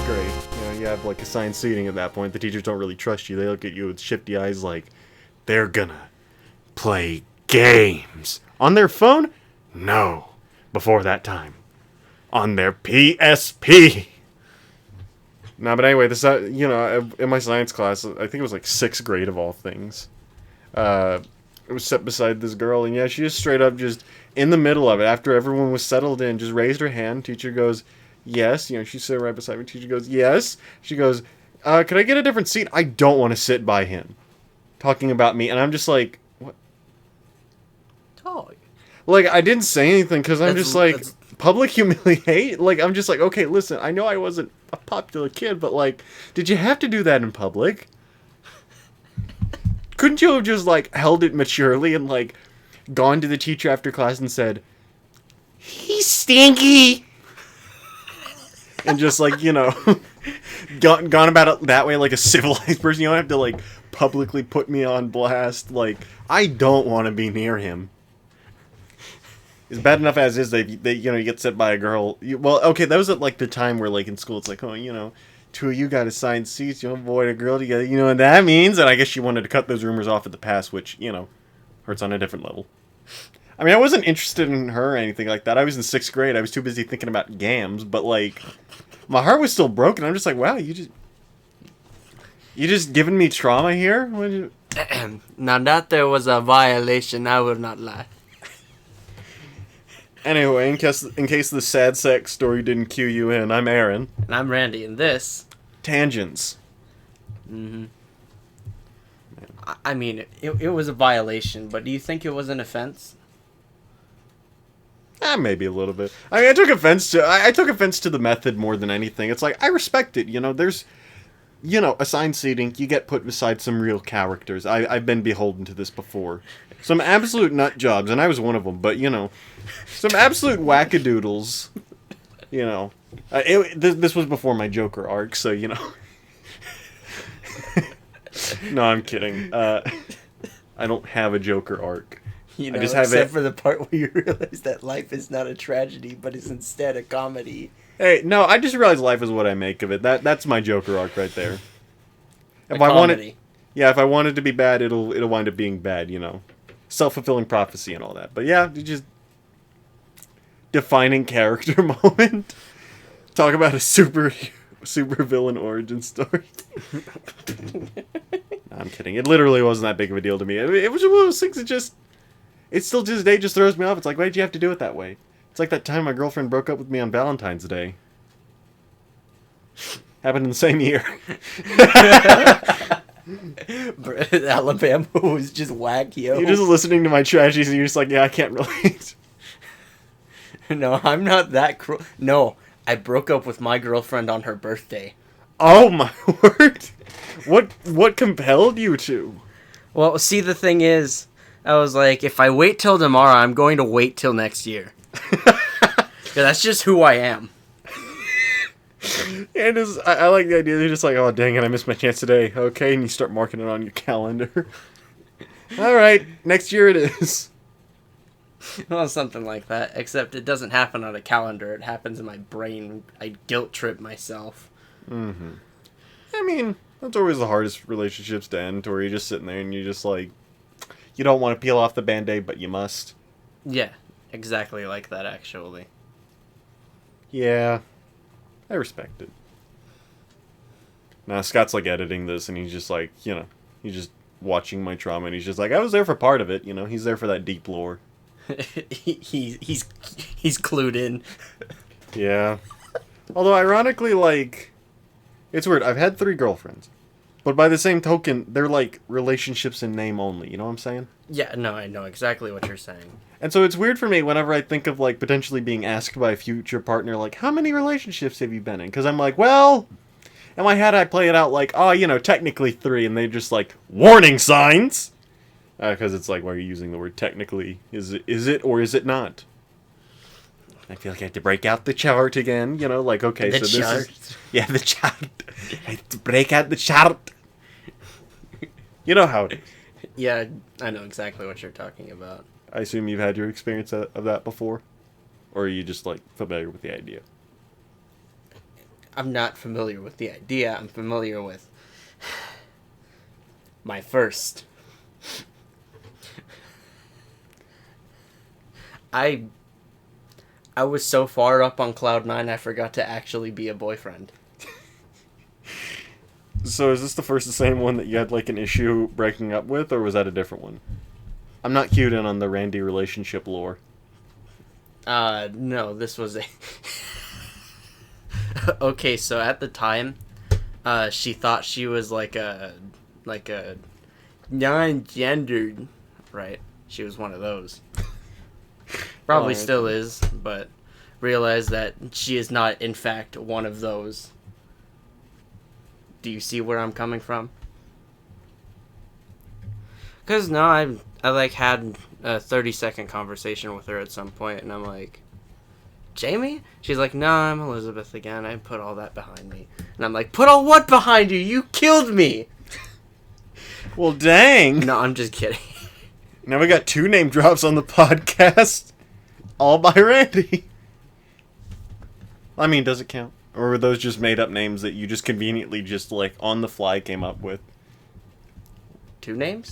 grade. You have like assigned seating at that point. The teachers don't really trust you. They look at you with shifty eyes like, they're gonna play games. On their phone? No. Before that time. On their PSP. No, but anyway, this, in my science class, I think it was like 6th grade of all things. It was set beside this girl, and yeah, she just straight up just, in the middle of it, after everyone was settled in, just raised her hand. Teacher goes, yes. She's sitting right beside me. Teacher goes, yes. She goes, could I get a different seat? I don't want to sit by him. Talking about me, and I'm just like, what? Oh. Like, I didn't say anything, because I'm just like, public humiliate? Like, I'm just like, okay, listen, I know I wasn't a popular kid, but like, did you have to do that in public? Couldn't you have just, like, held it maturely and, like, gone to the teacher after class and said, he's stinky? And just, like, gone about it that way like a civilized person. You don't have to, like, publicly put me on blast. Like, I don't want to be near him. It's bad enough as is, you get set by a girl. Okay, that was at, like, the time where, like, in school, it's like, oh, two of you got assigned seats, boy and a girl together, you know what that means? And I guess she wanted to cut those rumors off at the pass, which, hurts on a different level. I mean, I wasn't interested in her or anything like that. I was in 6th grade. I was too busy thinking about gams, but, like, my heart was still broken. I'm just like, wow, you just giving me trauma here? Now that there was a violation, I will not lie. Anyway, in case the sad sex story didn't cue you in, I'm Aaron. And I'm Randy, and this... Tangents. Mm-hmm. I mean, it was a violation, but do you think it was an offense? Maybe a little bit. I mean, I took offense to the method more than anything. It's like, I respect it, there's... assigned seating, you get put beside some real characters. I've been beholden to this before. Some absolute nut jobs, and I was one of them, but, some absolute wackadoodles. This was before my Joker arc, so, No, I'm kidding. I don't have a Joker arc. I just have except for the part where you realize that life is not a tragedy, but is instead a comedy. Hey, no, I just realized life is what I make of it. That's my Joker arc right there. If I want it, if I want it to be bad, it'll wind up being bad. Self-fulfilling prophecy and all that. But yeah, you just defining character moment. Talk about a super villain origin story. No, I'm kidding. It literally wasn't that big of a deal to me. It was one of those things that it still to this day just throws me off. It's like, why did you have to do it that way? It's like that time my girlfriend broke up with me on Valentine's Day. Happened in the same year. Alabama was just whack, yo. You're just listening to my tragedies and you're just like, yeah, I can't relate. No, I'm not that cruel. No, I broke up with my girlfriend on her birthday. Oh my word. What compelled you to? Well, see, the thing is, I was like, if I wait till tomorrow, I'm going to wait till next year. That's just who I am. And I like the idea. They're just like, oh, dang it, I missed my chance today. Okay, and you start marking it on your calendar. All right, next year it is. Well, something like that, except it doesn't happen on a calendar. It happens in my brain. I guilt trip myself. Mm-hmm. I mean, that's always the hardest relationships to end, where you're just sitting there and you're just like, you don't want to peel off the Band-Aid, but you must. Yeah, exactly like that, actually. Yeah, I respect it. Now, Scott's like editing this, and he's just like, he's just watching my trauma, and he's just like, I was there for part of it, he's there for that deep lore. he's clued in. Yeah. Although, ironically, like, it's weird. I've had 3 girlfriends. But by the same token, they're like relationships in name only. You know what I'm saying? Yeah, no, I know exactly what you're saying. And so it's weird for me whenever I think of like potentially being asked by a future partner, like, how many relationships have you been in? Because I'm like, well, in my head I play it out like, oh, technically 3. And they're just like, warning signs! Because it's like, why are you using the word technically? Is it or is it not? I feel like I have to break out the chart again. Like, okay, the so chart. This is... Yeah, the chart. I have to break out the chart. You know how it is. Yeah, I know exactly what you're talking about. I assume you've had your experience of that before? Or are you just, like, familiar with the idea? I'm not familiar with the idea. I'm familiar with my first. I was so far up on cloud nine, I forgot to actually be a boyfriend. So is this the same one that you had like an issue breaking up with, or was that a different one? I'm not cued in on the Randy relationship lore. No, this was a... Okay, so at the time, she thought she was like a non-gendered, right? She was one of those. Probably still is, but realized that she is not, in fact, one of those. Do you see where I'm coming from? Because, no, I like, had a 30-second conversation with her at some point, and I'm like, Jamie? She's like, no, I'm Elizabeth again. I put all that behind me. And I'm like, put all what behind you? You killed me! Well, dang! No, I'm just kidding. Now we got 2 name drops on the podcast. All by Randy. I mean, does it count? Or were those just made up names that you just conveniently just, like, on the fly came up with? 2 names?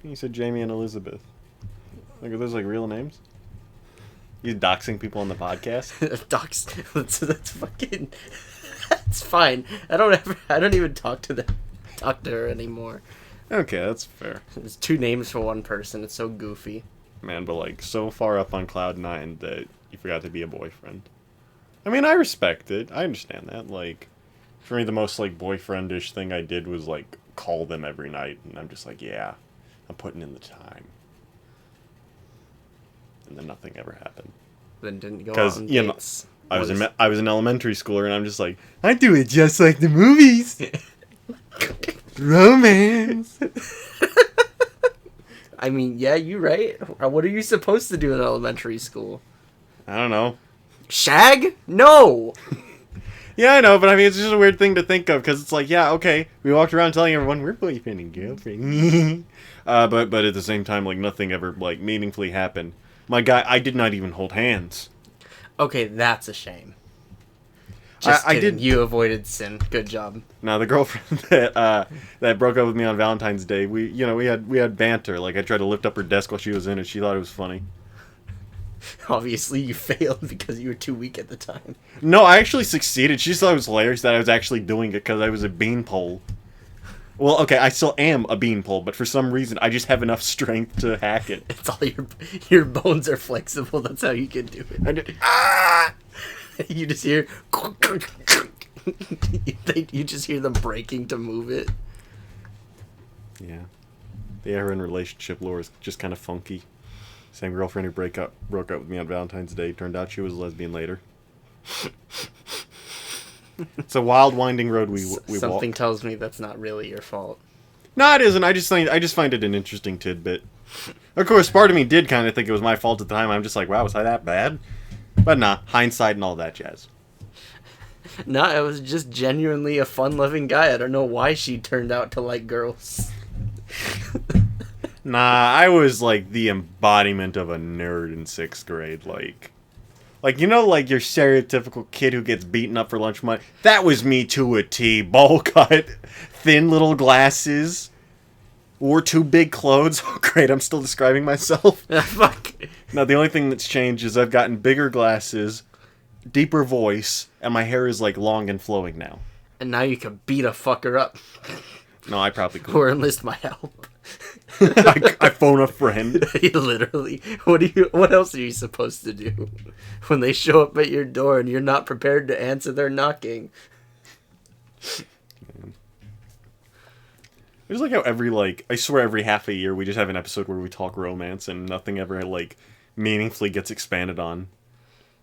You said Jamie and Elizabeth. Like, are those, like, real names? You doxing people on the podcast? That's fucking... That's fine. I don't even talk to her anymore. Okay, that's fair. It's 2 names for one person. It's so goofy. Man, but, like, so far up on cloud 9 that you forgot to be a boyfriend. I mean, I respect it. I understand that. Like, for me, the most, like, boyfriendish thing I did was, like, call them every night. And I'm just like, yeah, I'm putting in the time. And then nothing ever happened. Then didn't go Because, on you know, dates. I was an elementary schooler, and I'm just like, I do it just like the movies. Romance. I mean, yeah, you're right. What are you supposed to do in elementary school? I don't know. Shag? No! Yeah, I know, but I mean, it's just a weird thing to think of, because it's like, yeah, okay, we walked around telling everyone we're boyfriend and girlfriend. But at the same time, like, nothing ever, like, meaningfully happened. My guy, I did not even hold hands. Okay, that's a shame. Just I kidding. did. You avoided sin. Good job. Now the girlfriend that broke up with me on Valentine's Day, we had banter. Like, I tried to lift up her desk while she was in it. She thought it was funny. Obviously, you failed because you were too weak at the time. No, I actually succeeded. She thought it was hilarious that I was actually doing it because I was a beanpole. Well, okay, I still am a beanpole, but for some reason, I just have enough strength to hack it. It's all your bones are flexible. That's how you can do it. You just hear... you just hear them breaking to move it. Yeah. The Aaron relationship lore is just kind of funky. Same girlfriend who broke up with me on Valentine's Day. Turned out she was a lesbian later. It's a wild, winding road we Something walk. tells me that's not really your fault. No, it isn't. I just find it an interesting tidbit. Of course, part of me did kind of think it was my fault at the time. I'm just like, wow, was I that bad? But nah, hindsight and all that jazz. No, it was just genuinely a fun-loving guy. I don't know why she turned out to like girls. Nah, I was like the embodiment of a nerd in 6th grade. Like, you know, like your stereotypical kid who gets beaten up for lunch money? That was me to a T. Bowl cut, thin little glasses, wore 2 big clothes. Oh, great, I'm still describing myself. Fuck. Now, the only thing that's changed is I've gotten bigger glasses, deeper voice, and my hair is, like, long and flowing now. And now you can beat a fucker up. No, I probably could. Or enlist my help. I phone a friend. Literally. What else are you supposed to do when they show up at your door and you're not prepared to answer their knocking? It's like how I swear every half a year we just have an episode where we talk romance and nothing ever, like, meaningfully gets expanded on.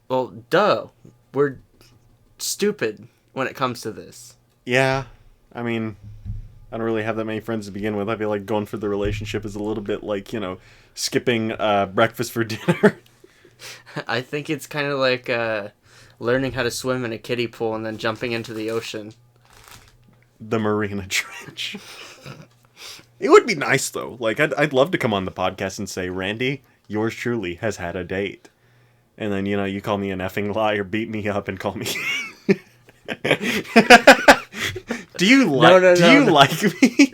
Well, duh. We're stupid when it comes to this. Yeah. I mean, I don't really have that many friends to begin with. I feel like going for the relationship is a little bit like, you know, skipping breakfast for dinner. I think it's kind of like learning how to swim in a kiddie pool and then jumping into the ocean. The Marina Trench. It would be nice, though. Like, I'd love to come on the podcast and say, Randy, yours truly has had a date. And then, you know, you call me an effing liar, beat me up, and call me... Do you like? No, do you no. like me?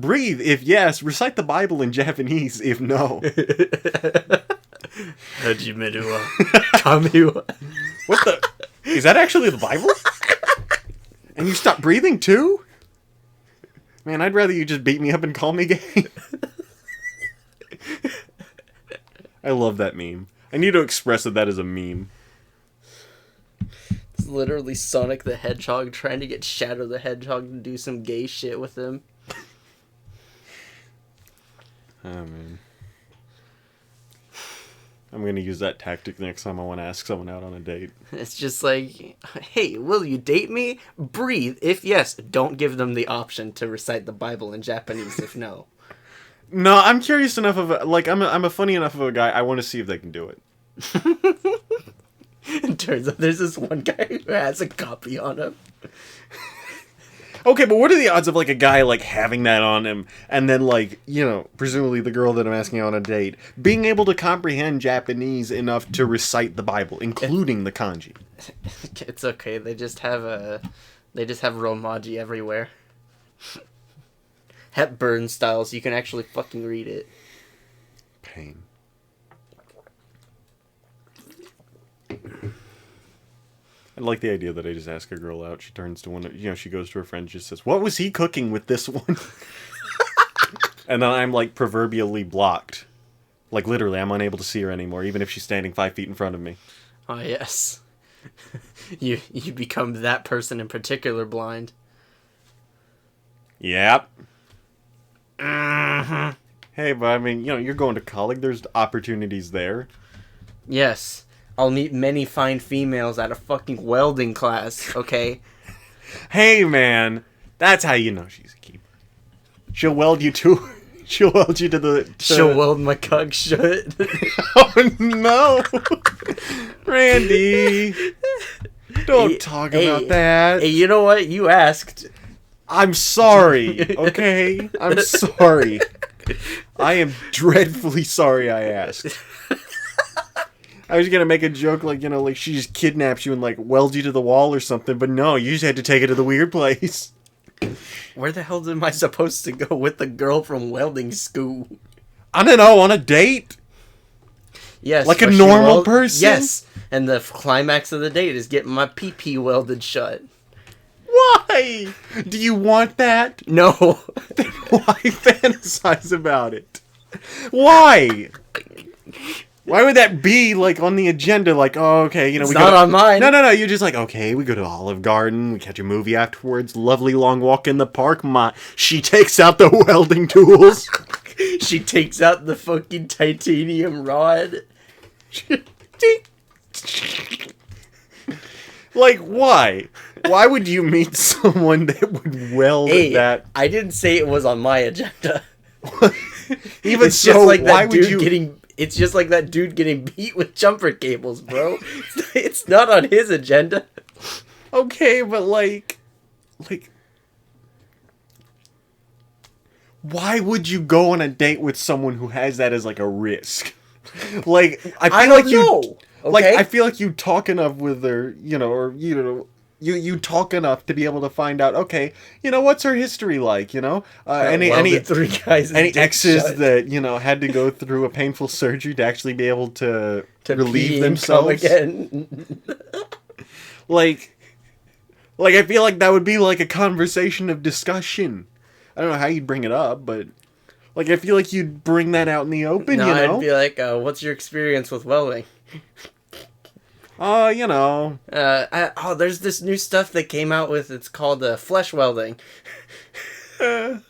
Breathe if yes. Recite the Bible in Japanese if no. Hajime wa kami wa. What the? Is that actually the Bible? And you stop breathing too? Man, I'd rather you just beat me up and call me gay. I love that meme. I need to express that as a meme. It's literally Sonic the Hedgehog trying to get Shadow the Hedgehog to do some gay shit with him. Oh, man. I'm gonna use that tactic next time I want to ask someone out on a date. It's just like, hey, will you date me? Breathe. If yes, don't give them the option to recite the Bible in Japanese if no. No, I'm curious enough of a, like, I'm a funny enough of a guy. I want to see if they can do it. It turns out there's this one guy who has a copy on him. Okay, but what are the odds of, like, a guy, like, having that on him, and then, like, you know, presumably the girl that I'm asking out on a date, being able to comprehend Japanese enough to recite the Bible, including the kanji? It's okay. They just have Romaji everywhere. Hepburn style, so you can actually fucking read it. Pain. I like the idea that I just ask a girl out. She turns to one, you know, she goes to her friend, just says, "What was he cooking with this one?" And then I'm, like, proverbially blocked. Like, literally, I'm unable to see her anymore, even if she's standing 5 feet in front of me. Oh, yes. You become that person in particular blind. Yep. Hey, but I mean, you know, you're going to college. There's opportunities there. Yes. I'll meet many fine females at a fucking welding class, okay? Hey, man. That's how you know she's a keeper. She'll weld you to... She'll weld you to the... She'll weld my cock shut. Oh, no. Randy. Don't talk about that. Hey, you know what? You asked. I'm sorry, okay? I'm sorry. I am dreadfully sorry I asked. I was gonna make a joke like, you know, like she just kidnaps you and, like, welds you to the wall or something, but no, you just had to take it to the weird place. Where the hell am I supposed to go with the girl from welding school? I don't know, on a date? Yes. Like a was she normal person? Yes. And the climax of the date is getting my pee-pee welded shut. Why? Do you want that? No. Then why fantasize about it? Why? Why would that be, like, on the agenda? Like, oh, okay, you know, It's we not on mine. No. You're just like, okay, we go to Olive Garden, we catch a movie afterwards, lovely long walk in the park. She takes out the welding tools. She takes out the fucking titanium rod. Like, why? Why would you meet someone that would weld that? I didn't say it was on my agenda. Even It's so, just like why that would dude you... getting. It's just like that dude getting beat with jumper cables, bro. It's not on his agenda. Okay, but like, why would you go on a date with someone who has that as, like, a risk? Like, I feel like you, know. like, Okay? I feel like you talk enough with her, you know, or you talk enough to be able to find out. Okay, you know, what's her history like? You know, any three guys, any exes that, you know, had to go through a painful surgery to actually be able to relieve themselves again. Like I feel like that would be like a conversation of discussion. I don't know how you'd bring it up, but like I feel like you'd bring that out in the open. No, you know, I'd be like, "What's your experience with welding?" You know, there's this new stuff that came out with. It's called flesh welding. I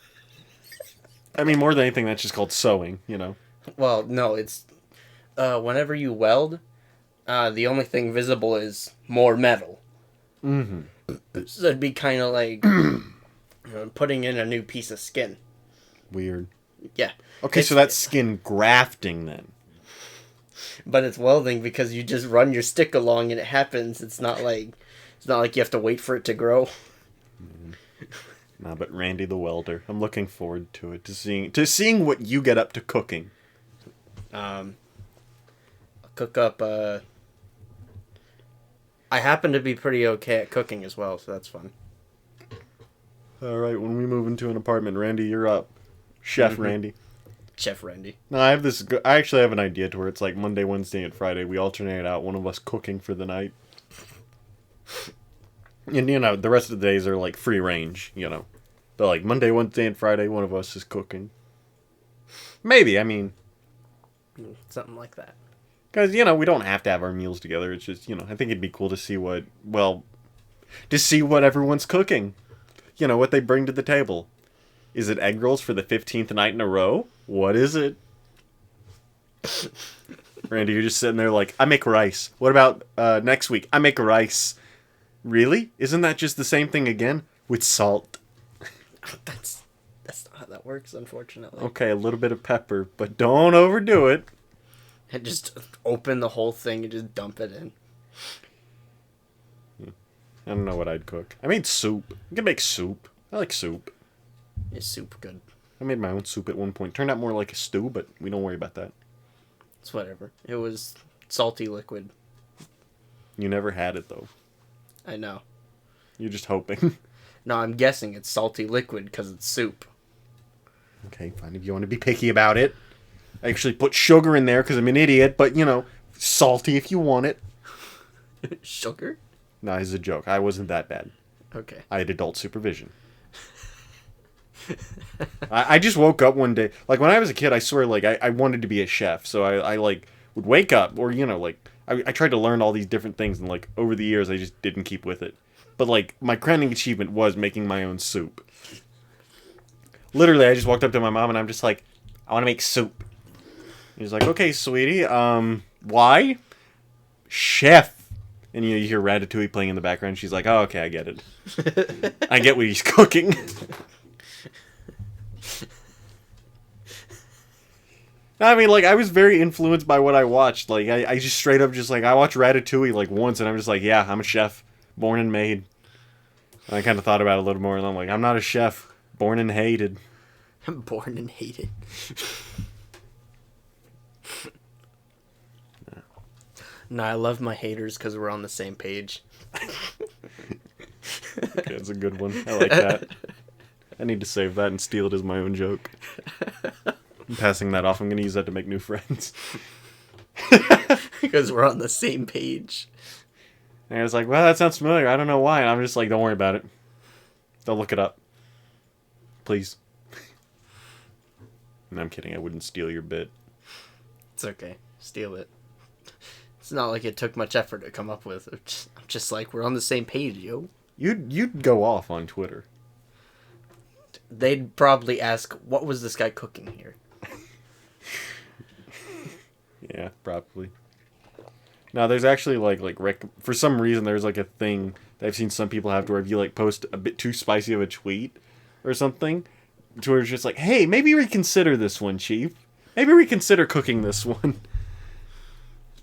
mean, more than anything, that's just called sewing. You know. Well, no, it's whenever you weld, the only thing visible is more metal. Mm-hmm. So it'd be kind of like putting in a new piece of skin. Weird. Yeah. Okay, so that's skin grafting then. But it's welding because you just run your stick along and it happens. It's not like you have to wait for it to grow. Nah, but Randy the welder. I'm looking forward to it, to seeing what you get up to cooking. I'll cook up I happen to be pretty okay at cooking as well, so that's fun. All right, when we move into an apartment, Randy, you're up. Chef Randy. Chef Randy. No, I have this. I actually have an idea to where it's like Monday, Wednesday, and Friday. We alternate out one of us cooking for the night. And, the rest of the days are like free range, But like Monday, Wednesday, and Friday, one of us is cooking. Maybe, Something like that. because, we don't have to have our meals together. It's just, I think it'd be cool to see what everyone's cooking. What they bring to the table. Is it egg rolls for the 15th night in a row? What is it? Randy, you're just sitting there like, I make rice. What about next week? I make rice. Really? Isn't that just the same thing again? With salt. That's not how that works, unfortunately. Okay, a little bit of pepper, but don't overdo it. And just open the whole thing and just dump it in. I don't know what I'd cook. I made soup. I can make soup. I like soup. Is soup good? I made my own soup at one point. Turned out more like a stew, but we don't worry about that. It's whatever. It was salty liquid. You never had it, though. I know. You're just hoping. No, I'm guessing it's salty liquid because it's soup. Okay, fine. If you want to be picky about it. I actually put sugar in there because I'm an idiot, but, salty if you want it. Sugar? No, it's a joke. I wasn't that bad. Okay. I had adult supervision. I just woke up one day. Like, when I was a kid, I swear, like, I wanted to be a chef. So I would wake up, or, I tried to learn all these different things, and, like, over the years, I just didn't keep with it. But, like, my crowning achievement was making my own soup. Literally, I just walked up to my mom, and I'm just like, I want to make soup. He's like, okay, sweetie, why? Chef. And you hear Ratatouille playing in the background. She's like, oh, okay, I get it. I get what he's cooking. I mean, like, I was very influenced by what I watched. Like, I just straight up just, like, I watched Ratatouille, like, once, and I'm just like, yeah, I'm a chef. Born and made. And I kind of thought about it a little more, and I'm like, I'm not a chef. Born and hated. I'm born and hated. No, I love my haters because we're on the same page. Okay, that's a good one. I like that. I need to save that and steal it as my own joke. I'm passing that off. I'm going to use that to make new friends. Because we're on the same page. And I was like, well, that sounds familiar. I don't know why. And I'm just like, don't worry about it. They'll look it up. Please. And I'm kidding. I wouldn't steal your bit. It's okay. Steal it. It's not like it took much effort to come up with. I'm just like, we're on the same page, yo. You'd go off on Twitter. They'd probably ask, what was this guy cooking here? Yeah, probably. Now, there's actually, for some reason, there's, like, a thing that I've seen some people have to where if you, like, post a bit too spicy of a tweet or something, to where it's just like, hey, maybe reconsider this one, Chief. Maybe reconsider cooking this one.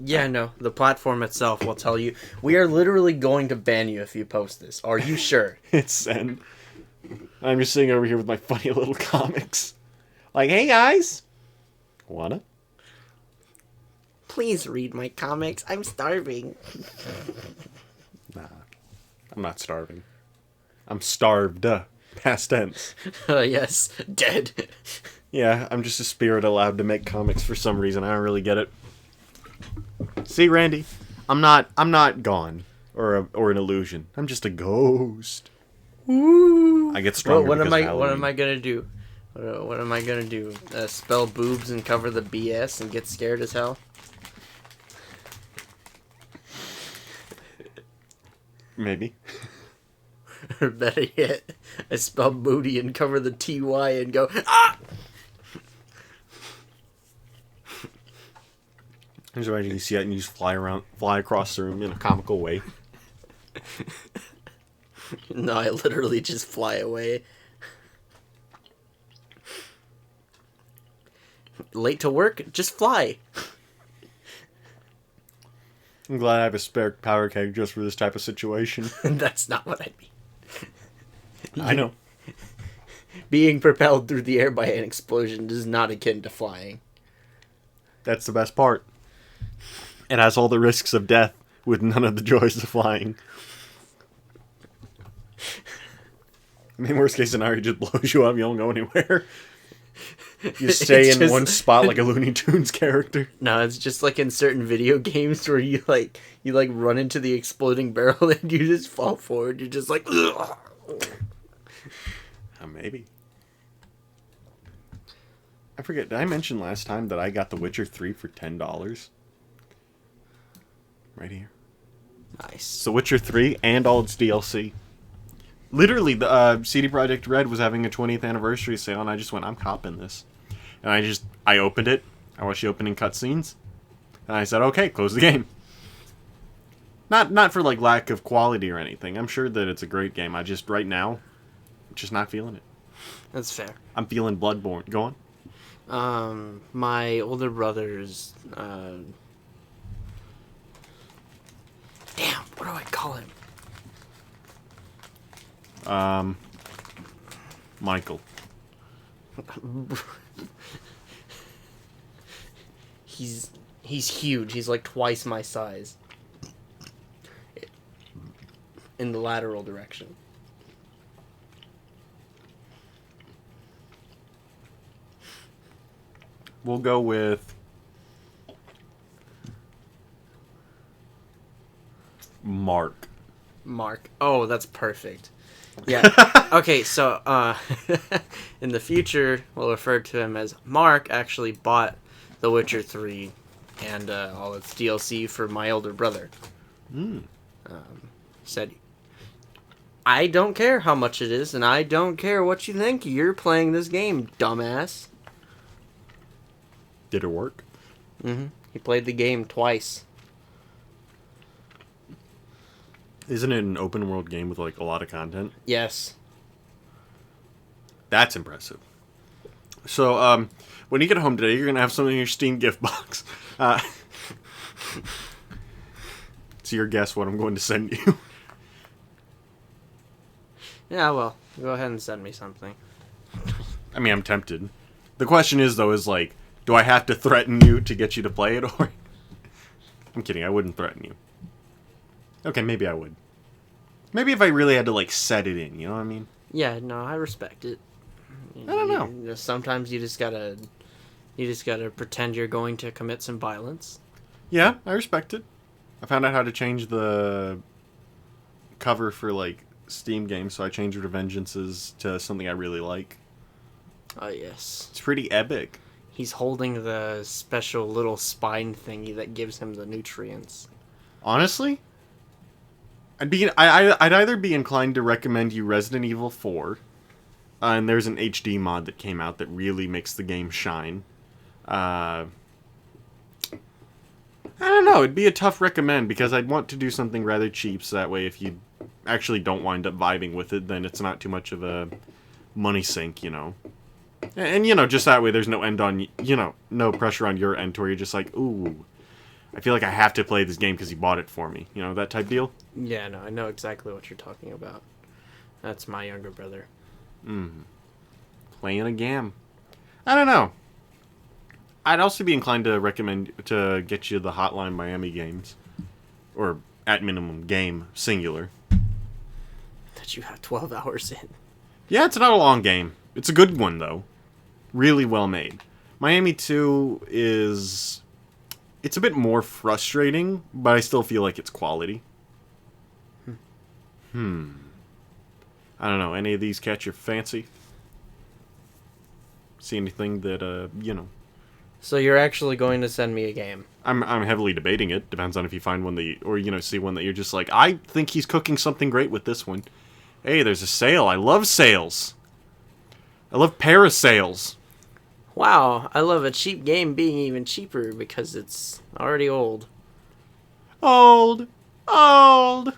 Yeah, no. The platform itself will tell you, we are literally going to ban you if you post this. Are you sure? It's send. I'm just sitting over here with my funny little comics. Like, hey, guys. Wanna? Please read my comics. I'm starving. Nah. I'm not starving. I'm starved. Past tense. Yes. Dead. Yeah, I'm just a spirit allowed to make comics for some reason. I don't really get it. See, Randy, I'm not gone or an illusion. I'm just a ghost. Woo! I get stronger. What am I gonna do? What am I gonna do? Spell boobs and cover the BS and get scared as hell? Maybe. Or better yet, I spell booty and cover the TY and go, ah! I just imagine you see that and you just fly across the room in a comical way. No, I literally just fly away. Late to work? Just fly. I'm glad I have a spare powder keg just for this type of situation. That's not what I mean. I know. Being propelled through the air by an explosion is not akin to flying. That's the best part. It has all the risks of death with none of the joys of flying. I mean, worst case scenario, it just blows you up. You don't go anywhere. You stay It's in just- one spot like a Looney Tunes character. No, it's just like in certain video games where you run into the exploding barrel and you just fall forward. You're just like, ugh. Maybe. I forget, did I mention last time that I got The Witcher 3 for $10? Right here. Nice. It's The Witcher 3 and all its DLC. Literally, the CD Projekt Red was having a 20th anniversary sale, and I just went, I'm copping this. And I opened it, I watched the opening cutscenes, and I said, okay, close the game. Not for, like, lack of quality or anything. I'm sure that it's a great game. I just, right now, I'm just not feeling it. That's fair. I'm feeling Bloodborne. Go on. My older brother's, damn, what do I call him? Michael. He's huge. He's like twice my size. In the lateral direction. We'll go with Mark. Mark. Oh, that's perfect. Yeah. Okay, so in the future, we'll refer to him as Mark. Actually bought The Witcher 3 and all its DLC for my older brother. Said, I don't care how much it is, and I don't care what you think. You're playing this game, dumbass. Did it work? Mm-hmm. He played the game twice. Isn't it an open world game with like a lot of content? Yes. That's impressive. So, when you get home today, you're gonna have something in your Steam gift box. It's your guess what I'm going to send you. Yeah, well, go ahead and send me something. I mean, I'm tempted. The question is, though, is like, do I have to threaten you to get you to play it, or... I'm kidding, I wouldn't threaten you. Okay, maybe I would. Maybe if I really had to, like, set it in, you know what I mean? Yeah, no, I respect it. I don't know. Sometimes you just gotta pretend you're going to commit some violence. Yeah, I respect it. I found out how to change the cover for, like, Steam games, so I changed Revengeances to something I really like. Oh, yes. It's pretty epic. He's holding the special little spine thingy that gives him the nutrients. Honestly, I'd either be inclined to recommend you Resident Evil 4, and there's an HD mod that came out that really makes the game shine. I don't know, it'd be a tough recommend because I'd want to do something rather cheap, so that way if you actually don't wind up vibing with it, then it's not too much of a money sink, you know. And, you know, just that way there's no end on, you know, no pressure on your end to where you're just like, ooh, I feel like I have to play this game because he bought it for me. You know, that type deal? Yeah, no, I know exactly what you're talking about. That's my younger brother. Playing a game. I don't know. I'd also be inclined to recommend to get you the Hotline Miami games. Or, at minimum, game, singular. That you have 12 hours in. Yeah, it's not a long game. It's a good one, though. Really well made. Miami 2 is... It's a bit more frustrating, but I still feel like it's quality. I don't know. Any of these catch your fancy? See anything that, you know... So you're actually going to send me a game? I'm heavily debating it. Depends on if you find one that or, you know, see one that you're just like, I think he's cooking something great with this one. Hey, there's a sale. I love sales. I love parasales. Wow, I love a cheap game being even cheaper because it's already old. Old. Bold!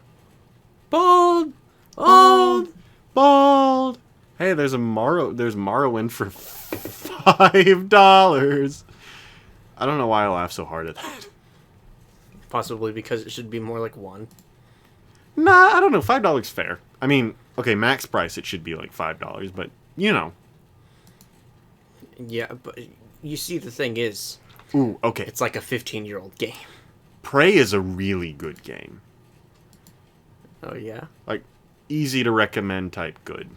Old! Bold. Hey, there's Morrowind for $5. I don't know why I laugh so hard at that. Possibly because it should be more like one. Nah, I don't know. $5 fair. I mean, okay, max price it should be like $5, but you know. Yeah, but you see, the thing is, Ooh, okay. it's like a 15-year-old game. Prey is a really good game. Oh yeah, Like, easy to recommend type good.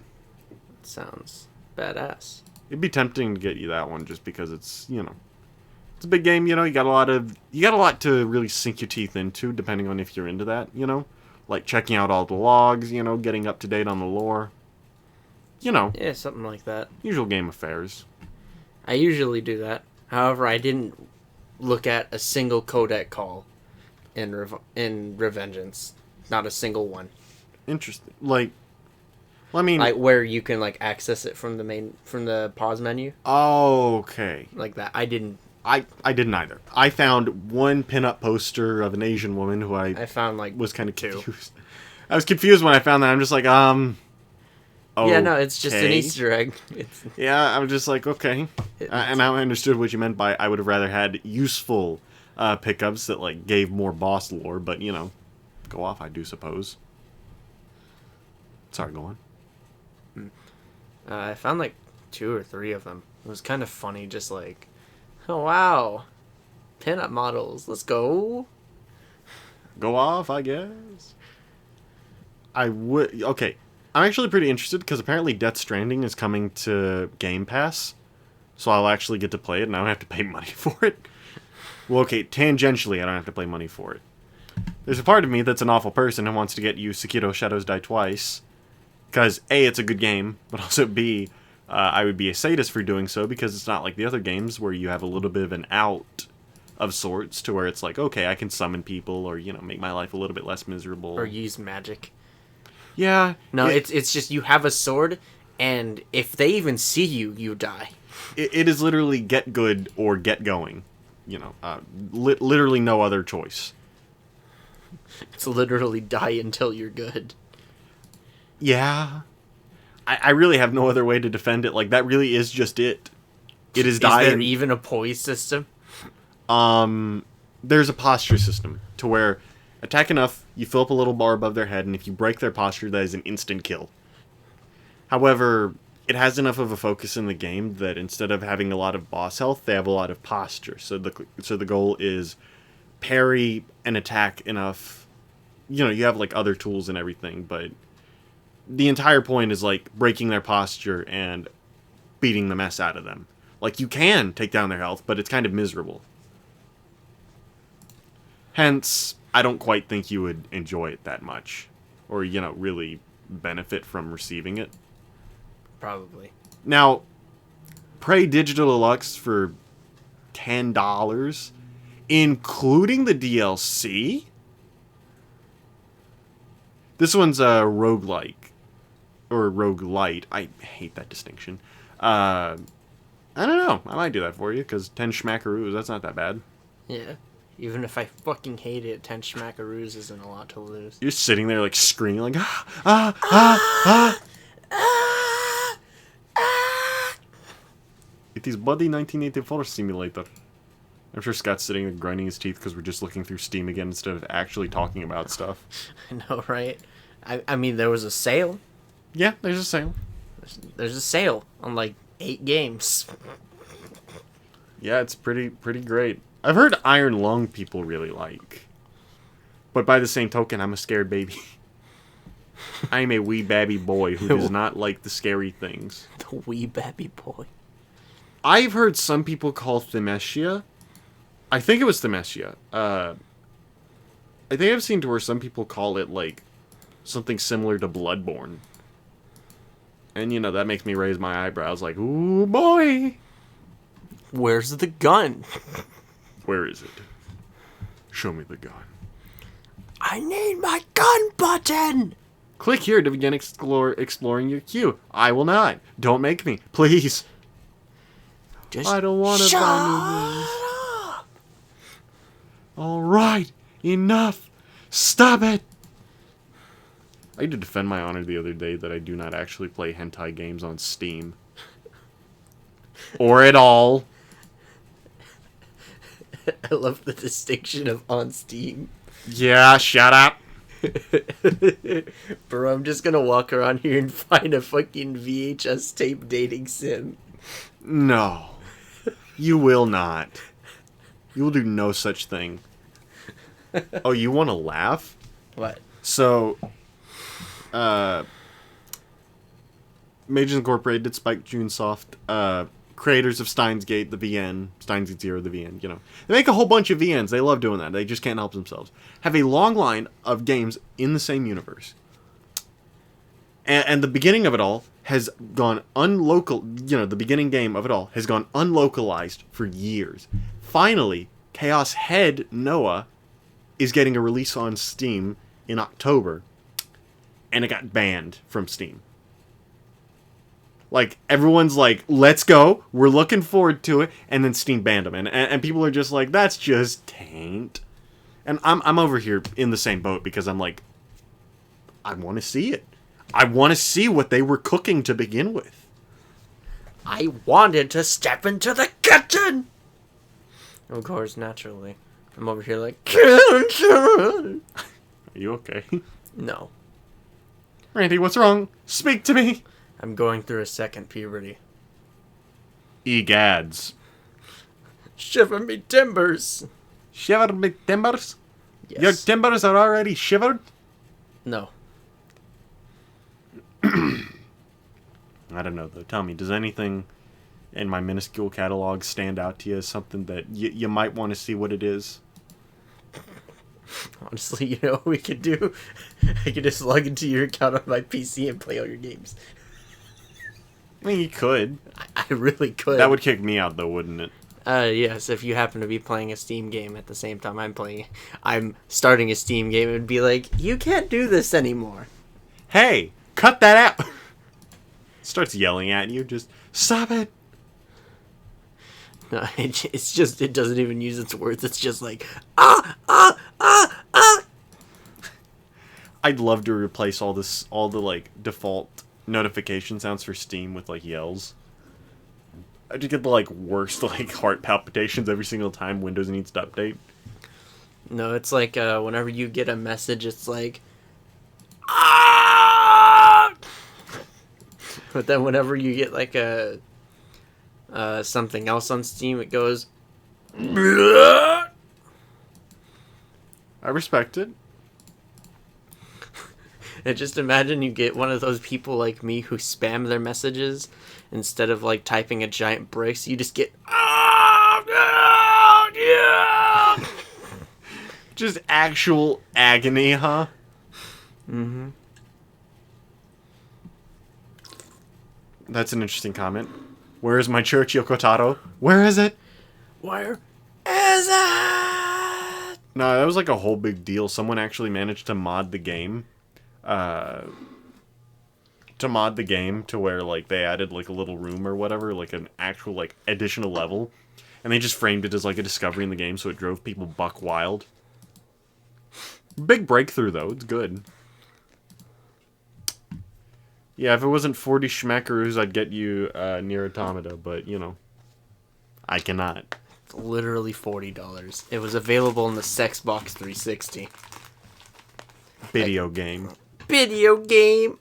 sounds badass. It'd be tempting to get you that one just because it's, it's a big game, you got a lot to really sink your teeth into depending on if you're into that, like checking out all the logs, getting up to date on the lore. Yeah, something like that. Usual game affairs. I usually do that. However, I didn't look at a single codec call in Revengeance. Not a single one. Interesting. Like Where you can access it from the pause menu. Oh, okay. Like that. I didn't. I didn't either. I found one pinup poster of an Asian woman who I found was kind of two. confused. I was confused when I found that. I'm just like, Oh, yeah, no, it's just an Easter egg. Yeah, I'm just like, okay. And now I understood what you meant by I would have rather had useful pickups that gave more boss lore, but go off, I do suppose. Sorry, go on. I found 2 or 3 of them. It was kind of funny, just oh wow, pinup models, let's go. Go off, I guess. I would. Okay, I'm actually pretty interested because apparently Death Stranding is coming to Game Pass, so I'll actually get to play it and I don't have to pay money for it. Well, okay, tangentially, I don't have to pay money for it. There's a part of me that's an awful person and wants to get you Sekiro Shadows Die Twice, because A, it's a good game, but also B, I would be a sadist for doing so because it's not like the other games where you have a little bit of an out of sorts to where it's like, okay, I can summon people or, make my life a little bit less miserable. Or use magic. Yeah. No, it's just you have a sword, and if they even see you, you die. It is literally get good or get going. Literally no other choice. It's literally die until you're good. Yeah. I really have no other way to defend it. That really is just it. It is die. Is there even a poise system? There's a posture system to where attack enough, you fill up a little bar above their head, and if you break their posture, that is an instant kill. However, it has enough of a focus in the game that instead of having a lot of boss health, they have a lot of posture. So the goal is parry and attack enough. You have other tools and everything, but the entire point is breaking their posture and beating the mess out of them. You can take down their health, but it's kind of miserable. Hence, I don't quite think you would enjoy it that much. Or, really benefit from receiving it. Probably. Now, Prey Digital Deluxe for $10, including the DLC? This one's a roguelike. Or roguelite. I hate that distinction. I don't know. I might do that for you, because 10 schmackaroos, that's not that bad. Yeah. Even if I fucking hate it, 10 schmackaroos isn't a lot to lose. You're sitting there, screaming, ah. It is Buddy 1984 Simulator. I'm sure Scott's sitting there grinding his teeth because we're just looking through Steam again instead of actually talking about stuff. I know, right? I mean, there was a sale. Yeah, there's a sale. There's a sale on 8 games. Yeah, it's pretty great. I've heard Iron Lung people really like. But by the same token, I'm a scared baby. I'm a wee babby boy who does not like the scary things. The wee babby boy. I've heard some people call Themyscira. I think it was Themyscira. I think I've seen to where some people call it something similar to Bloodborne. And that makes me raise my eyebrows ooh boy. Where's the gun? Where is it? Show me the gun. I need my gun button! Click here to begin exploring your queue. I will not. Don't make me. Please. Just I don't want to shut buy up! Alright. Enough. Stop it. I had to defend my honor the other day that I do not actually play hentai games on Steam. Or at all. I love the distinction of on Steam. Yeah, shut up. Bro, I'm just gonna walk around here and find a fucking VHS tape dating sim. No. You will not. You will do no such thing. Oh, you want to laugh? What? So, Majors Incorporated did Spike Chunsoft, creators of Steins Gate, the VN, Steins Gate Zero, the VN, you know. They make a whole bunch of VNs. They love doing that. They just can't help themselves. Have a long line of games in the same universe. And the beginning of it all has gone unlocal, you know, the beginning game of it all has gone unlocalized for years. Finally, Chaos Head Noah is getting a release on Steam in October, and it got banned from Steam. Like, everyone's like, let's go, we're looking forward to it, and then Steam banned them, and people are just like, that's just taint. And I'm over here in the same boat, because I'm like, I want to see it. I want to see what they were cooking to begin with. I wanted to step into the kitchen! Of course, naturally. I'm over here like, Are you okay? no. Randy, what's wrong? Speak to me! I'm going through a second puberty. Egads. Shiver me timbers! Shiver me timbers? Yes. Your timbers are already shivered? No. I don't know, though. Tell me, does anything in my minuscule catalog stand out to you as something that you might want to see what it is? Honestly, you know what we could do? I could just log into your account on my PC and play all your games. I mean, you could. I really could. That would kick me out, though, wouldn't it? Yes, if you happen to be playing a Steam game at the same time I'm starting a Steam game, it would be like, you can't do this anymore. Hey, cut that out! Starts yelling at you, just, stop it! No, it's just, it doesn't even use its words, it's just like, ah, ah, ah, ah! I'd love to replace all the, like, default notification sounds for Steam with, like, yells. I just get the, like, worst, like, heart palpitations every single time Windows needs to update. No, it's like, whenever you get a message, it's like, ah! But then whenever you get, like, something else on Steam, it goes, I respect it. and just imagine you get one of those people like me who spam their messages instead of, like, typing a giant brace, you just get, ah, yeah! Just actual agony, huh? Mm-hmm. That's an interesting comment. Where is my church, Yokotaro? Where is it? Where is it? No, that was like a whole big deal. Someone actually managed to mod the game. To where, like, they added, like, a little room or whatever, like an actual, like, additional level. And they just framed it as, like, a discovery in the game, so it drove people buck wild. Big breakthrough, though. It's good. Yeah, if it wasn't 40 schmeckaroos, I'd get you Nier Automata, but, you know, I cannot. It's literally $40. It was available in the Sexbox 360. Video game. Video game!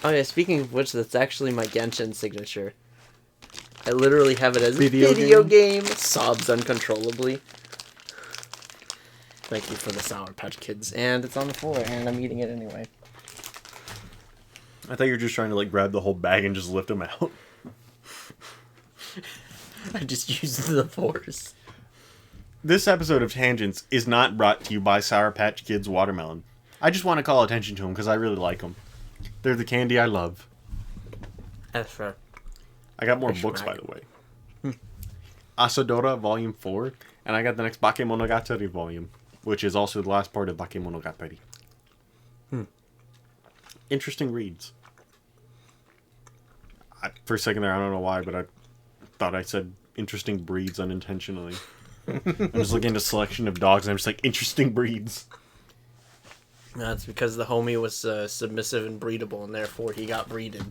Oh yeah, speaking of which, that's actually my Genshin signature. I literally have it as video game. Sobs uncontrollably. Thank you for the Sour Patch Kids. And it's on the floor, and I'm eating it anyway. I thought you were just trying to, like, grab the whole bag and just lift them out. I just used the force. This episode of Tangents is not brought to you by Sour Patch Kids Watermelon. I just want to call attention to them because I really like them. They're the candy I love. That's fair. I got more books, by the way. Asadora Volume 4, and I got the next Bakemonogatari volume, which is also the last part of Bakemonogatari. Interesting reads. For a second there, I don't know why, but I thought I said interesting breeds unintentionally. I'm just looking at a selection of dogs, and I'm just like, interesting breeds. That's because the homie was submissive and breedable, and therefore he got breeded.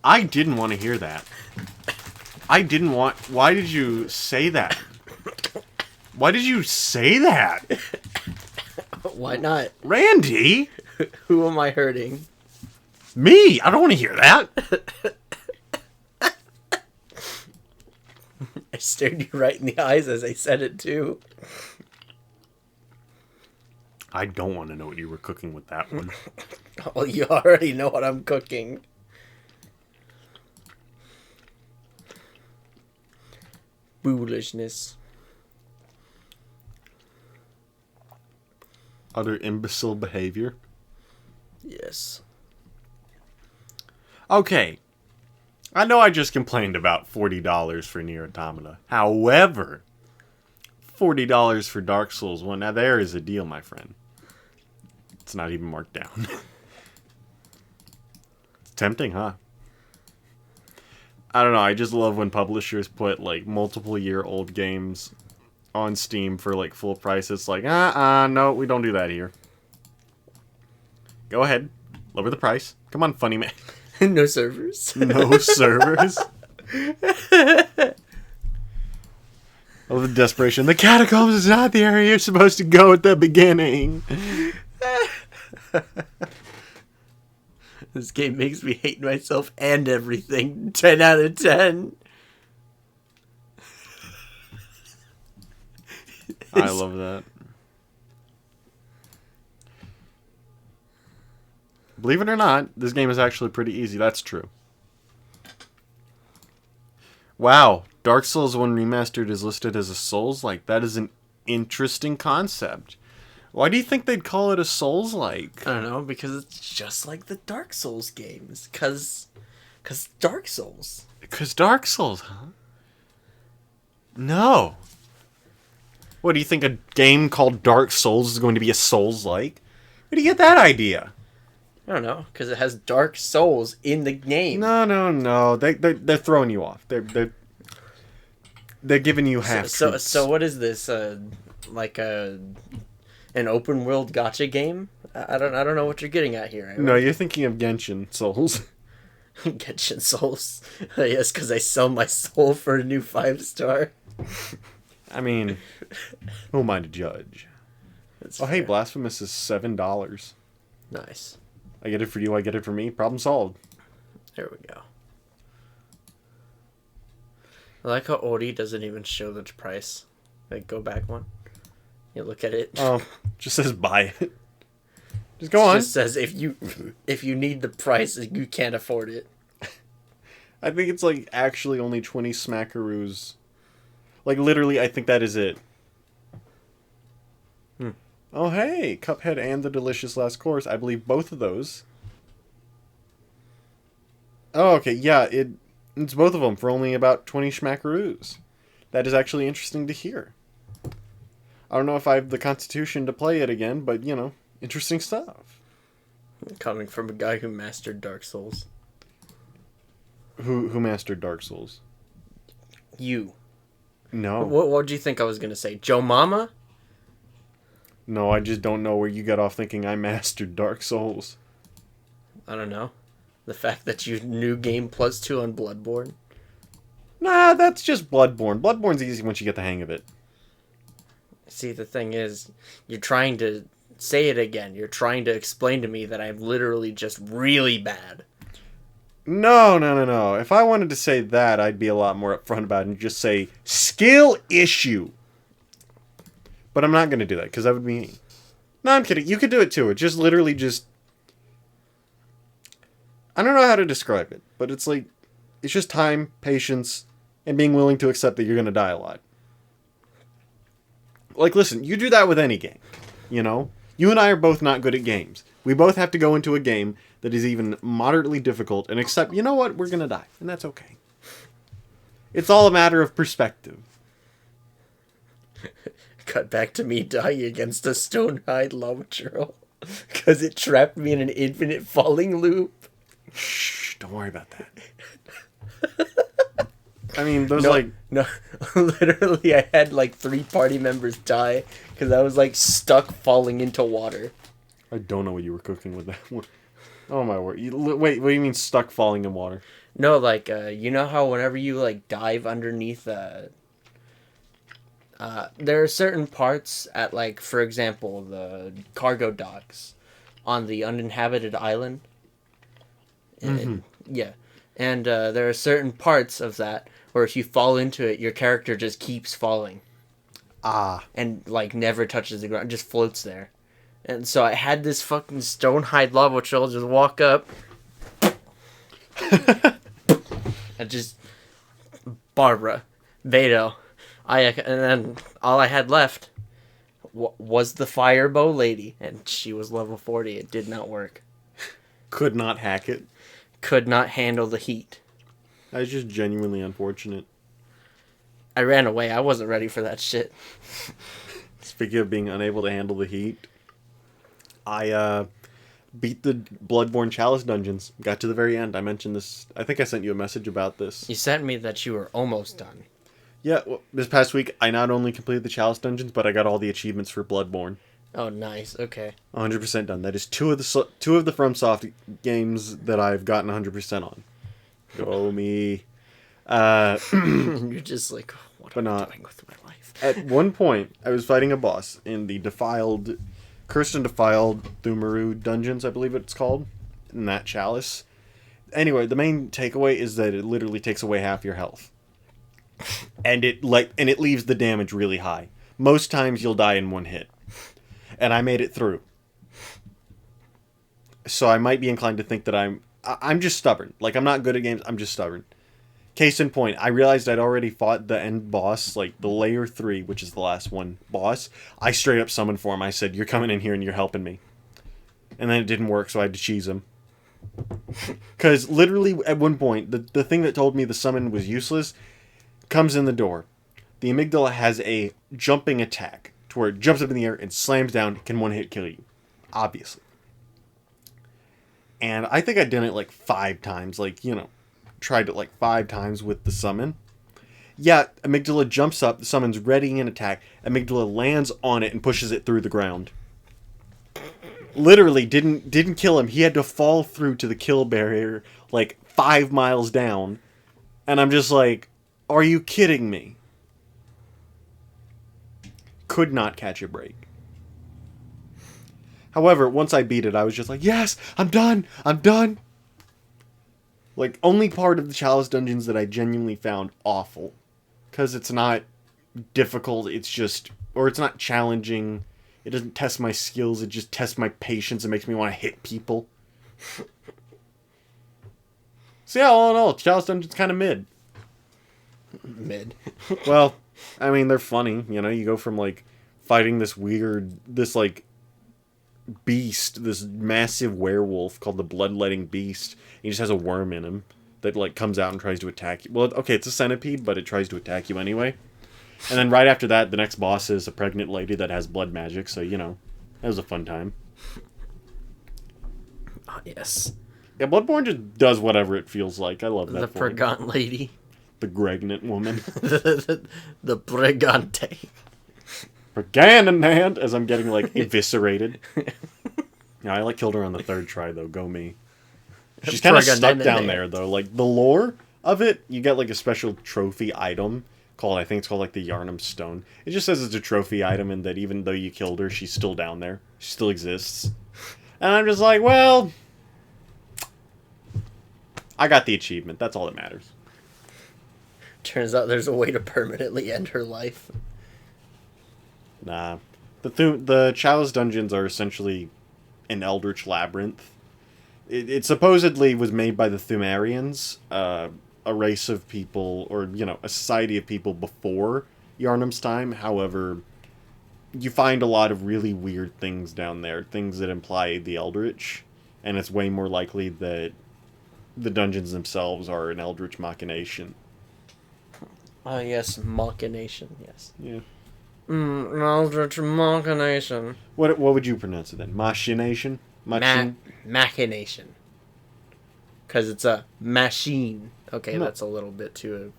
I didn't want to hear that. I didn't want... Why did you say that? Why did you say that? Why not? Randy? Who am I hurting? Me? I don't want to hear that. I stared you right in the eyes as I said it too. I don't want to know what you were cooking with that one. Oh, you already know what I'm cooking. Foolishness. Utter imbecile behavior. Yes. Okay. I know I just complained about $40 for Nier Automata. However, $40 for Dark Souls 1. Now there is a deal, my friend. It's not even marked down. It's tempting, huh? I don't know, I just love when publishers put like multiple year old games on Steam for like full price. It's like, no, we don't do that here. Go ahead, lower the price. Come on, funny man. No servers. No servers. Oh, the desperation. The catacombs is not the area you're supposed to go at the beginning. This game makes me hate myself and everything. 10 out of 10. I love that. Believe it or not, this game is actually pretty easy. That's true. Wow, Dark Souls 1 Remastered is listed as a Souls-like. That is an interesting concept. Why do you think they'd call it a Souls-like? I don't know, because it's just like the Dark Souls games. Cause Dark Souls. Because Dark Souls, huh? No. What, do you think a game called Dark Souls is going to be a Souls-like? Where do you get that idea? I don't know, because it has Dark Souls in the game. No. They're throwing you off. They're giving you half truths. So what is this? Like an open world gacha game? I don't know what you're getting at here. No, you're thinking of Genshin Souls. Genshin Souls. Yes, because I sell my soul for a new 5-star. I mean, who am I to judge? That's Hey, fair. Blasphemous is $7. Nice. I get it for you, I get it for me. Problem solved. There we go. I like how Ori doesn't even show the price. Like, go back one. You look at it. Oh, just says buy it. Just go on. It just says if you need the price, you can't afford it. I think it's like actually only 20 smackaroos. Like literally, I think that is it. Oh hey, Cuphead and the Delicious Last Course. I believe both of those. Oh okay, yeah, it's both of them for only about 20 schmackaroos. That is actually interesting to hear. I don't know if I have the constitution to play it again, but you know, interesting stuff. Coming from a guy who mastered Dark Souls. Who mastered Dark Souls? You. No. What do you think I was gonna say? Joe Mama? No, I just don't know where you got off thinking I mastered Dark Souls. I don't know. The fact that you knew game +2 on Bloodborne. Nah, that's just Bloodborne. Bloodborne's easy once you get the hang of it. See, the thing is, you're trying to say it again. You're trying to explain to me that I'm literally just really bad. No. If I wanted to say that, I'd be a lot more upfront about it and just say, skill issue. But I'm not going to do that, because that would be mean. No, I'm kidding. You could do it too. It's just literally just... I don't know how to describe it, but it's like... It's just time, patience, and being willing to accept that you're going to die a lot. Like, listen, you do that with any game, you know? You and I are both not good at games. We both have to go into a game that is even moderately difficult and accept, you know what, we're going to die, and that's okay. It's all a matter of perspective. Cut back to me dying against a stone-hide lava turtle. Because it trapped me in an infinite falling loop. Shh, don't worry about that. I mean, those No, literally I had like 3 party members die because I was like stuck falling into water. I don't know what you were cooking with that one. Oh my word. Wait, what do you mean stuck falling in water? No, like, you know how whenever you like dive underneath, there are certain parts at, like, for example, the cargo docks on the uninhabited island. Yeah. And there are certain parts of that where if you fall into it, your character just keeps falling Ah. and like never touches the ground, just floats there. And so I had this fucking Stonehide lava trail just walk up. And just Barbara, Vado, Ayaka, and then all I had left was the Firebow lady, and she was level 40. It did not work. Could not hack it. Could not handle the heat. That was just genuinely unfortunate. I ran away. I wasn't ready for that shit. Speaking of being unable to handle the heat, I beat the Bloodborne Chalice dungeons. Got to the very end. I mentioned this. I think I sent you a message about this. You sent me that you were almost done. Yeah, well, this past week, I not only completed the Chalice dungeons, but I got all the achievements for Bloodborne. Oh, nice. Okay. 100% done. That is two of the FromSoft games that I've gotten 100% on. Go me. You're just like, what am I doing with my life? At one point, I was fighting a boss in the Cursed and Defiled Thumaru dungeons, I believe it's called, in that chalice. Anyway, the main takeaway is that it literally takes away half your health. And it leaves the damage really high. Most times you'll die in one hit. And I made it through. So I might be inclined to think that I'm just stubborn. Like, I'm not good at games, I'm just stubborn. Case in point, I realized I'd already fought the end boss, like the layer 3, which is the last one, boss. I straight up summoned for him. I said, "You're coming in here and you're helping me." And then it didn't work, so I had to cheese him. Because literally at one point, the thing that told me the summon was useless comes in the door. The amygdala has a jumping attack to where it jumps up in the air and slams down, can one hit kill you. Obviously. And I think I'd done it like 5 times, like, tried it like 5 times with the summon. Yeah, amygdala jumps up, the summon's readying an attack, amygdala lands on it and pushes it through the ground. Literally didn't kill him. He had to fall through to the kill barrier like 5 miles down. And I'm just like, are you kidding me? Could not catch a break. However, once I beat it, I was just like, yes, I'm done. Like, only part of the Chalice dungeons that I genuinely found awful. Because it's not difficult, it's not challenging. It doesn't test my skills, it just tests my patience and makes me want to hit people. So yeah, all in all, Chalice dungeon's kind of mid. Mid. Well, I mean, they're funny, you go from, like, fighting this beast, this massive werewolf called the Bloodletting Beast. He just has a worm in him that, like, comes out and tries to attack you. Well, okay, it's a centipede, but it tries to attack you anyway. And then right after that, the next boss is a pregnant lady that has blood magic, so, that was a fun time. Oh, yes. Yeah, Bloodborne just does whatever it feels like. I love that. The Pregant lady. The Gregnant woman. the Pregante. Preganand, as I'm getting, like, eviscerated. Yeah, I, like, killed her on the 3rd try, though. Go me. She's kind of stuck down there, though. Like, the lore of it, you get, like, a special trophy item I think it's called, like, the Yarnum Stone. It just says it's a trophy item and that even though you killed her, she's still down there. She still exists. And I'm just like, well, I got the achievement. That's all that matters. Turns out there's a way to permanently end her life. Nah. The Chalice dungeons are essentially an Eldritch Labyrinth. It supposedly was made by the Thumarians, a race of people, or, a society of people before Yarnum's time. However, you find a lot of really weird things down there, things that imply the Eldritch, and it's way more likely that the dungeons themselves are an Eldritch machination. Oh, yes, machination, yes. Yeah. An Eldritch machination. What would you pronounce it then? Machination? Machination. Because it's a machine. Okay, No. that's a little bit too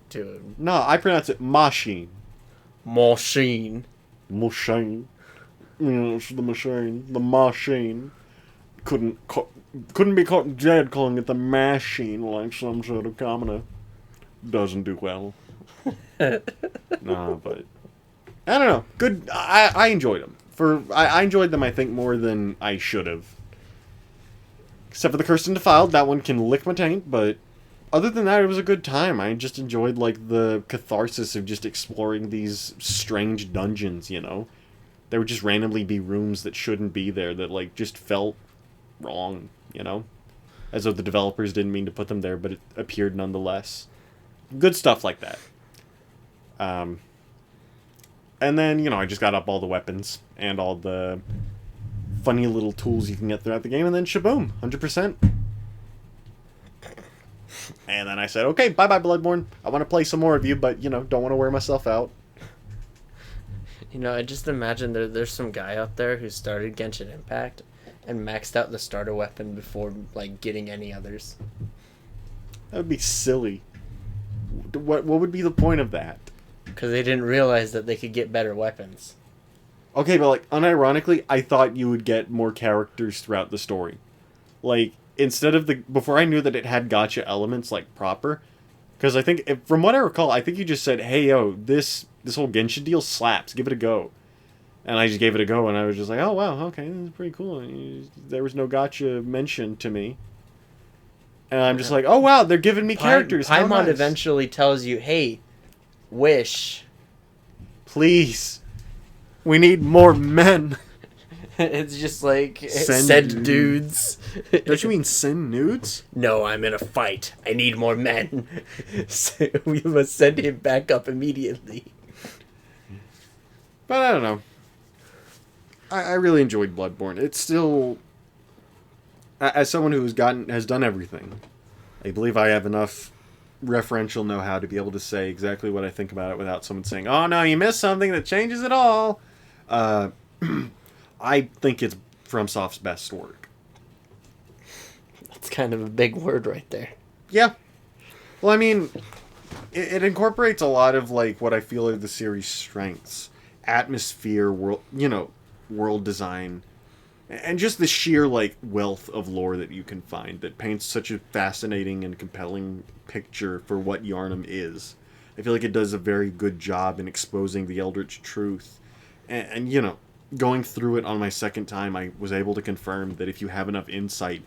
No, I pronounce it machine. machine. Machine. It's the machine. The machine. Couldn't be caught dead calling it the machine like some sort of commoner. Doesn't do well. Nah, but I don't know. Good. I enjoyed them. I enjoyed them, I think, more than I should have. Except for the Cursed and Defiled. That one can lick my taint, but other than that, it was a good time. I just enjoyed, like, the catharsis of just exploring these strange dungeons, you know? There would just randomly be rooms that shouldn't be there that, like, just felt wrong, you know? As though the developers didn't mean to put them there, but it appeared nonetheless. Good stuff like that. And then, you know, I just got up all the weapons and all the funny little tools you can get throughout the game, and then shaboom, 100%. And then I said, okay, bye-bye, Bloodborne. I want to play some more of you, but, you know, don't want to wear myself out. You know, I just imagine there's some guy out there who started Genshin Impact and maxed out the starter weapon before, like, getting any others. That would be silly. What would be the point of that? Because they didn't realize that they could get better weapons. Okay, but, like, unironically, I thought you would get more characters throughout the story. Like, instead of before I knew that it had gacha elements, like, proper, because I think, from what I recall, I think you just said, hey, yo, this whole Genshin deal slaps, give it a go. And I just gave it a go, and I was just like, oh, wow, okay, this is pretty cool. There was no gacha mentioned to me. And I'm just like, oh, wow, they're giving me characters. How Paimon nice. eventually tells you, hey, wish. Please. We need more men. It's just like, Send send dudes. Don't you mean send nudes? No, I'm in a fight. I need more men. So we must send him back up immediately. But I don't know. I really enjoyed Bloodborne. It's still, as someone who has done everything, I believe I have enough referential know-how to be able to say exactly what I think about it without someone saying, oh no, you missed something that changes it all. I think it's FromSoft's best work. That's kind of a big word right there. Yeah. Well, I mean, it incorporates a lot of, like, what I feel are the series' strengths. Atmosphere, world design, and just the sheer, like, wealth of lore that you can find that paints such a fascinating and compelling picture for what Yharnam is. I feel like it does a very good job in exposing the Eldritch truth. And you know, going through it on my second time, I was able to confirm that if you have enough insight,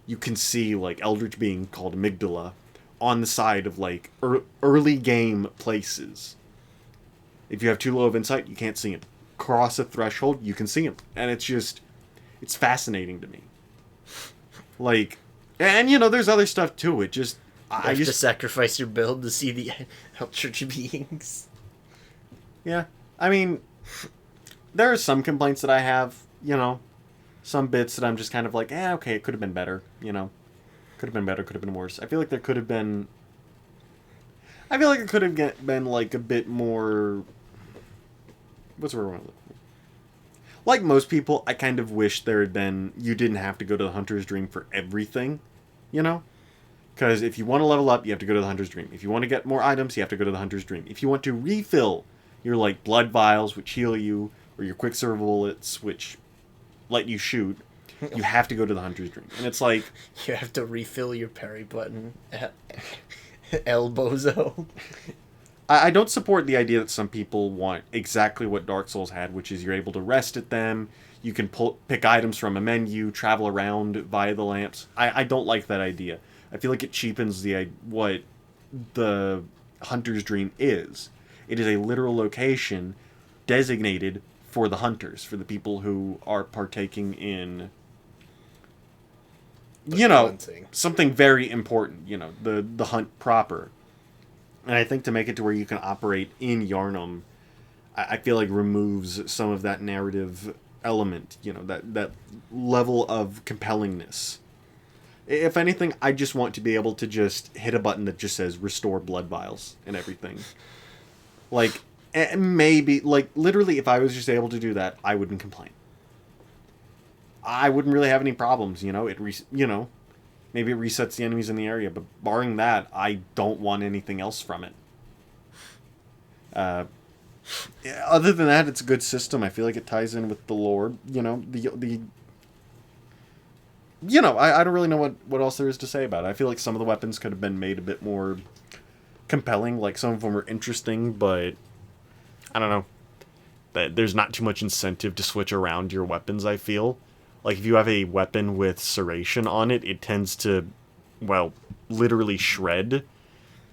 you can see, like, Eldritch being called Amygdala on the side of, like, early game places. If you have too low of insight, you can't see him. Cross a threshold, you can see him. And it's fascinating to me. Like, and, you know, there's other stuff too. It just, You have to sacrifice your build to see the Eldritch beings. Yeah. I mean, there are some complaints that I have, you know. Some bits that I'm just kind of like, okay, it could have been better, you know. Could have been better, could have been worse. I feel like it could have been, like, a bit more, what's the word I'm looking for? Like most people, I kind of wish there had been, you didn't have to go to the Hunter's Dream for everything, you know? Because if you want to level up, you have to go to the Hunter's Dream. If you want to get more items, you have to go to the Hunter's Dream. If you want to refill your, like, blood vials, which heal you, or your Quicksilver bullets, which let you shoot, you have to go to the Hunter's Dream. And it's like, You have to refill your parry button. Elbozo. I don't support the idea that some people want exactly what Dark Souls had, which is you're able to rest at them, you can pick items from a menu, travel around via the lamps. I don't like that idea. I feel like it cheapens what the Hunter's Dream is. It is a literal location designated for the hunters, for the people who are partaking in, you know, Hunting. something very important, you know, the hunt proper. And I think to make it to where you can operate in Yharnam, I feel like removes some of that narrative element, you know, that level of compellingness. If anything, I just want to be able to just hit a button that just says restore blood vials and everything. Like, maybe, like, literally, if I was just able to do that, I wouldn't complain. I wouldn't really have any problems, you know, maybe it resets the enemies in the area, but barring that, I don't want anything else from it. Other than that, it's a good system. I feel like it ties in with the lore, you know, I don't really know what else there is to say about it. I feel like some of the weapons could have been made a bit more compelling. Like, some of them were interesting, but I don't know. There's not too much incentive to switch around your weapons, I feel. Like, if you have a weapon with serration on it, it tends to, well, literally shred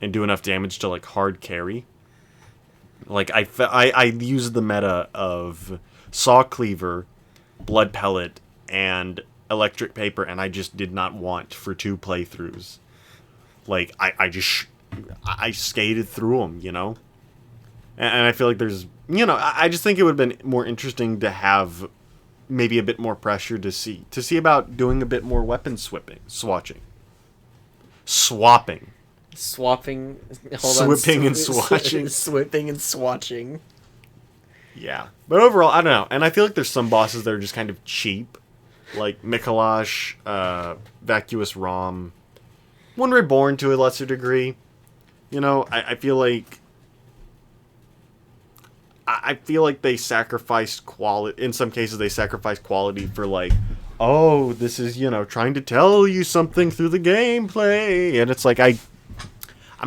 and do enough damage to, like, hard carry. Like, I used the meta of Saw Cleaver, Blood Pellet, and Electric Paper, and I just did not want for 2 playthroughs. Like, I skated through them, you know? And I feel like there's, you know, I just think it would have been more interesting to have maybe a bit more pressure to see about doing a bit more weapon swapping. Swapping. Swapping. Swipping and swatching. Swipping and swatching. Yeah. But overall, I don't know. And I feel like there's some bosses that are just kind of cheap. Like Mikolash, Vacuous Rom, One Reborn to a lesser degree. You know, I feel like... I feel like they sacrificed quality. In some cases, they sacrificed quality for, like, oh, this is, you know, trying to tell you something through the gameplay. And it's like, I'm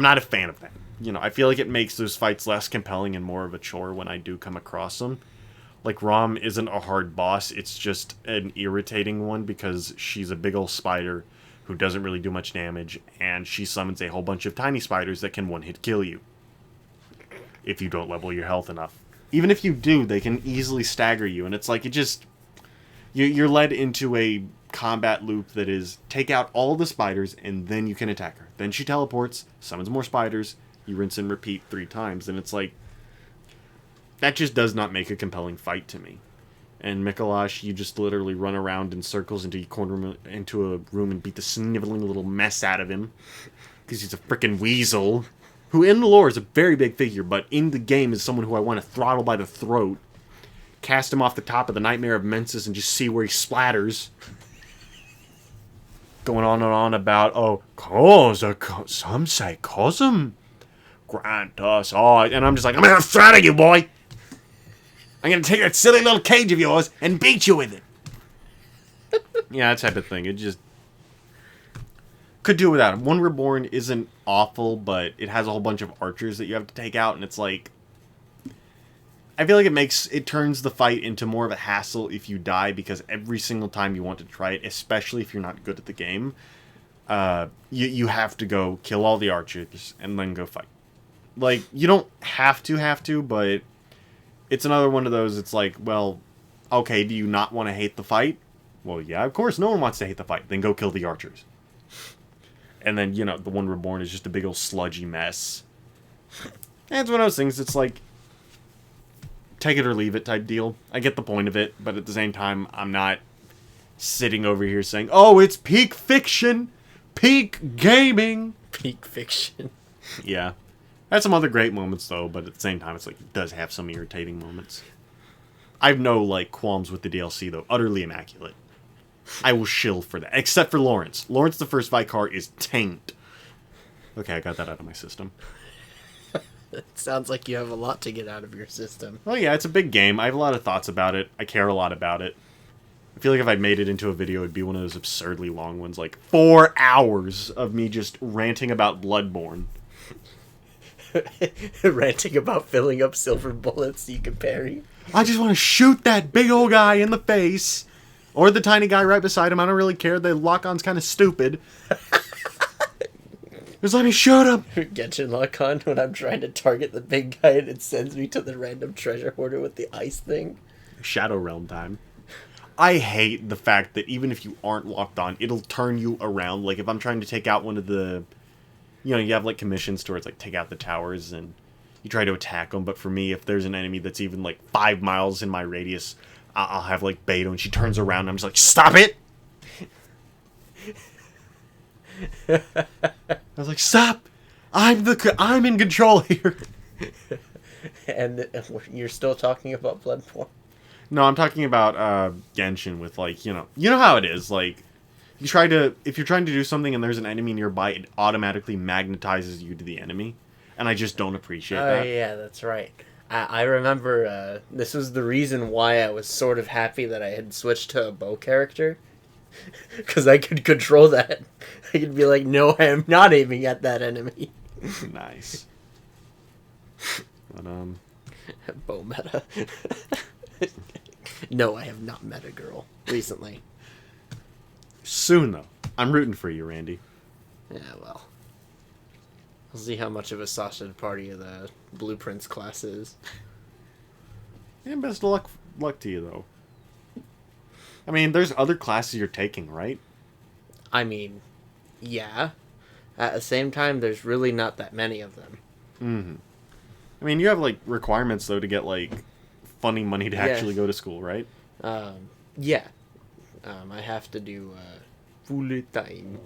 not a fan of that. You know, I feel like it makes those fights less compelling and more of a chore when I do come across them. Like, Rom isn't a hard boss. It's just an irritating one because she's a big old spider who doesn't really do much damage. And she summons a whole bunch of tiny spiders that can one-hit kill you if you don't level your health enough. Even if you do, they can easily stagger you. And it's like, it just... You're led into a combat loop that is, take out all the spiders, and then you can attack her. Then she teleports, summons more spiders, you rinse and repeat 3 times. And it's like... That just does not make a compelling fight to me. And Mikolash, you just literally run around in circles into a room and beat the sniveling little mess out of him. Because he's a frickin' weasel. Who in the lore is a very big figure, but in the game is someone who I want to throttle by the throat, cast him off the top of the Nightmare of Mensis, and just see where he splatters. Going on and on about, oh, some say Cosm grant us all. And I'm just like, I'm going to throttle you, boy! I'm going to take that silly little cage of yours and beat you with it! Yeah, that type of thing. It just... Could do without him. One Reborn isn't awful, but it has a whole bunch of archers that you have to take out, and it's like... I feel like it turns the fight into more of a hassle if you die, because every single time you want to try it, especially if you're not good at the game, you have to go kill all the archers and then go fight. Like, you don't have to, but it's another one of those, it's like, well, okay, do you not want to hate the fight? Well, yeah, of course, no one wants to hate the fight. Then go kill the archers. And then, you know, the One Reborn is just a big old sludgy mess. And it's one of those things, it's like, take it or leave it type deal. I get the point of it, but at the same time, I'm not sitting over here saying, oh, it's peak fiction, peak gaming. Peak fiction. Yeah. Had some other great moments, though, but at the same time, it's like, it does have some irritating moments. I have no, like, qualms with the DLC, though. Utterly immaculate. I will shill for that. Except for Lawrence. Lawrence the First Vicar is tanked. Okay, I got that out of my system. It sounds like you have a lot to get out of your system. Well, yeah, it's a big game. I have a lot of thoughts about it. I care a lot about it. I feel like if I made it into a video, it'd be one of those absurdly long ones. Like, 4 hours of me just ranting about Bloodborne. Ranting about filling up silver bullets so you can parry. I just want to shoot that big old guy in the face. Or the tiny guy right beside him. I don't really care. The lock-on's kind of stupid. Just let me shoot him. Genshin lock-on when I'm trying to target the big guy and it sends me to the random treasure hoarder with the ice thing. Shadow Realm time. I hate the fact that even if you aren't locked on, it'll turn you around. Like, if I'm trying to take out one of the... You know, you have, like, commissions towards, like, take out the towers and you try to attack them. But for me, if there's an enemy that's even, like, 5 miles in my radius... I'll have, like, Beto, and she turns around, and I'm just like, stop it! I was like, stop! I'm in control here! And you're still talking about Bloodborne? No, I'm talking about, Genshin with, like, you know how it is, like, if you're trying to do something and there's an enemy nearby, it automatically magnetizes you to the enemy, and I just don't appreciate that. Oh, yeah, that's right. I remember this was the reason why I was sort of happy that I had switched to a bow character. Because I could control that. I could be like, no, I am not aiming at that enemy. Nice. But, bow meta. No, I have not met a girl recently. Soon, though. I'm rooting for you, Randy. Yeah, well. I'll see how much of a sausage party the Blueprints class is. Yeah, best of luck to you, though. I mean, there's other classes you're taking, right? I mean, yeah. At the same time, there's really not that many of them. Mm-hmm. I mean, you have, like, requirements, though, to get, like, funny money to actually go to school, right? Yeah. I have to do full time.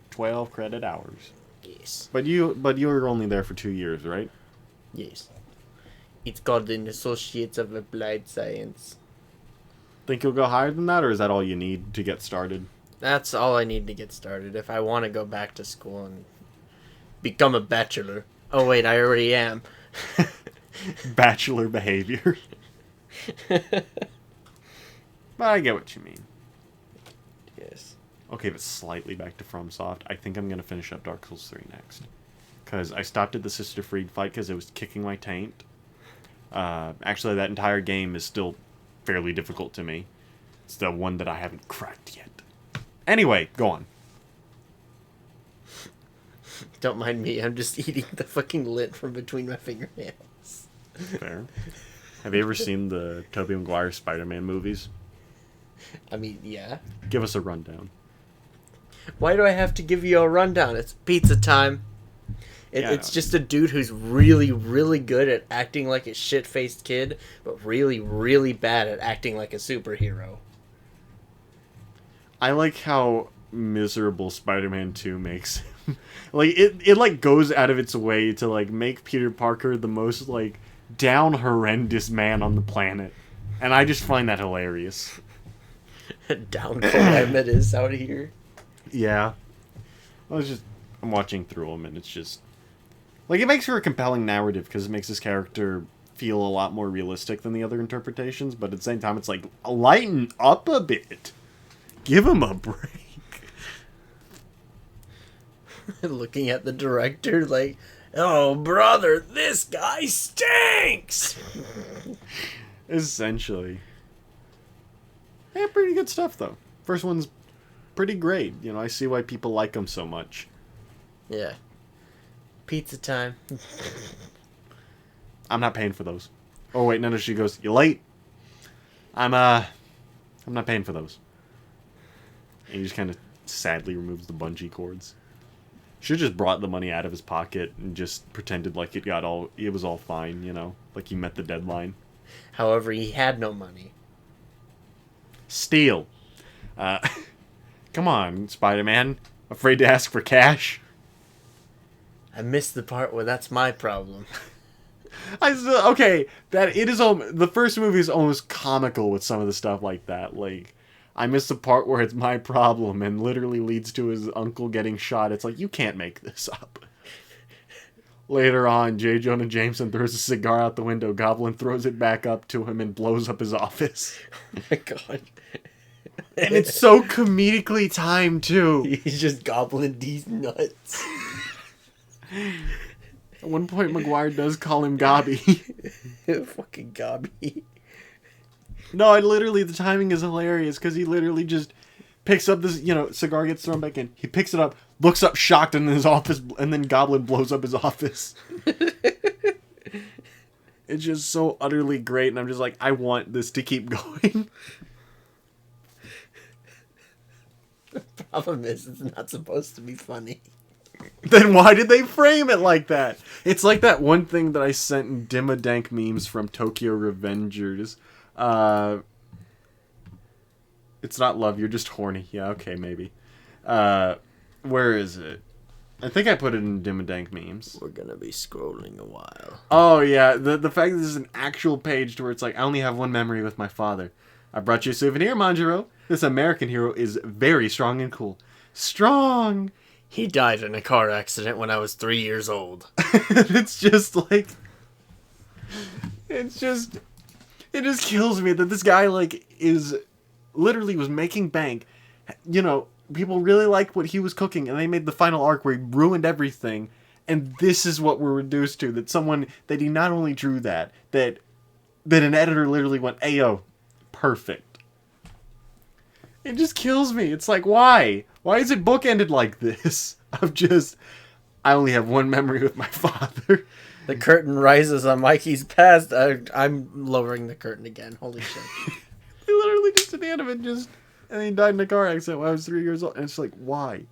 12 credit hours. Yes. But you were only there for 2 years, right? Yes. It's called an Associates of Applied Science. Think you'll go higher than that, or is that all you need to get started? That's all I need to get started. If I want to go back to school and become a bachelor. Oh, wait, I already am. Bachelor behavior. But I get what you mean. Yes. Okay, but slightly back to FromSoft. I think I'm going to finish up Dark Souls 3 next. Because I stopped at the Sister Fried fight because it was kicking my taint. Actually, that entire game is still fairly difficult to me. It's the one that I haven't cracked yet. Anyway, go on. Don't mind me, I'm just eating the fucking lint from between my fingernails. Fair. Have you ever seen the Tobey Maguire Spider-Man movies? I mean, yeah. Give us a rundown. Why do I have to give you a rundown? It's pizza time. It's just a dude who's really, really good at acting like a shit-faced kid, but really, really bad at acting like a superhero. I like how miserable Spider-Man 2 makes him. Like, it like goes out of its way to like make Peter Parker the most like down horrendous man on the planet. And I just find that hilarious. Down climate is out here. Yeah. I'm watching through them and it's just like, it makes for a compelling narrative because it makes this character feel a lot more realistic than the other interpretations, but at the same time it's like, lighten up a bit. Give him a break. Looking at the director like, oh, brother, this guy stinks! Essentially. Yeah, pretty good stuff, though. First one's pretty great. You know, I see why people like them so much. Yeah. Pizza time. I'm not paying for those. Oh, wait, no, she goes, you late? I'm not paying for those. And he just kind of sadly removes the bungee cords. Should have just brought the money out of his pocket and just pretended like it was all fine, you know? Like he met the deadline. However, he had no money. Steal. Come on, Spider-Man. Afraid to ask for cash? I missed the part where that's my problem. Okay, the first movie is almost comical with some of the stuff like that. Like, I missed the part where it's my problem and literally leads to his uncle getting shot. It's like, you can't make this up. Later on, J. Jonah Jameson throws a cigar out the window. Goblin throws it back up to him and blows up his office. Oh my god. And it's so comedically timed, too. He's just gobbling these nuts. At one point, Maguire does call him Gobby. Fucking Gobby. No, the timing is hilarious because he literally just picks up this, cigar gets thrown back in. He picks it up, looks up shocked in his office, and then Goblin blows up his office. It's just so utterly great, and I'm just like, I want this to keep going. The problem is, it's not supposed to be funny. Then why did they frame it like that? It's like that one thing that I sent in Dimmadank memes from Tokyo Revengers. It's not love, you're just horny. Yeah, okay, maybe. Where is it? I think I put it in Dimmadank memes. We're gonna be scrolling a while. Oh, yeah, the fact that this is an actual page to where it's like, I only have one memory with my father. I brought you a souvenir, Manjiro. This American hero is very strong and cool. Strong! He died in a car accident when I was 3 years old. It's just like... It just kills me that this guy, like, literally was making bank. People really liked what he was cooking, and they made the final arc where he ruined everything. And this is what we're reduced to. That he not only drew that an editor literally went, Ayo, perfect. It just kills me. It's like, why? Why is it bookended like this? of just, I only have one memory with my father. The curtain rises on Mikey's past. I'm lowering the curtain again. Holy shit. He literally just at the end of it and he died in a car accident when I was 3 years old. And it's like, why?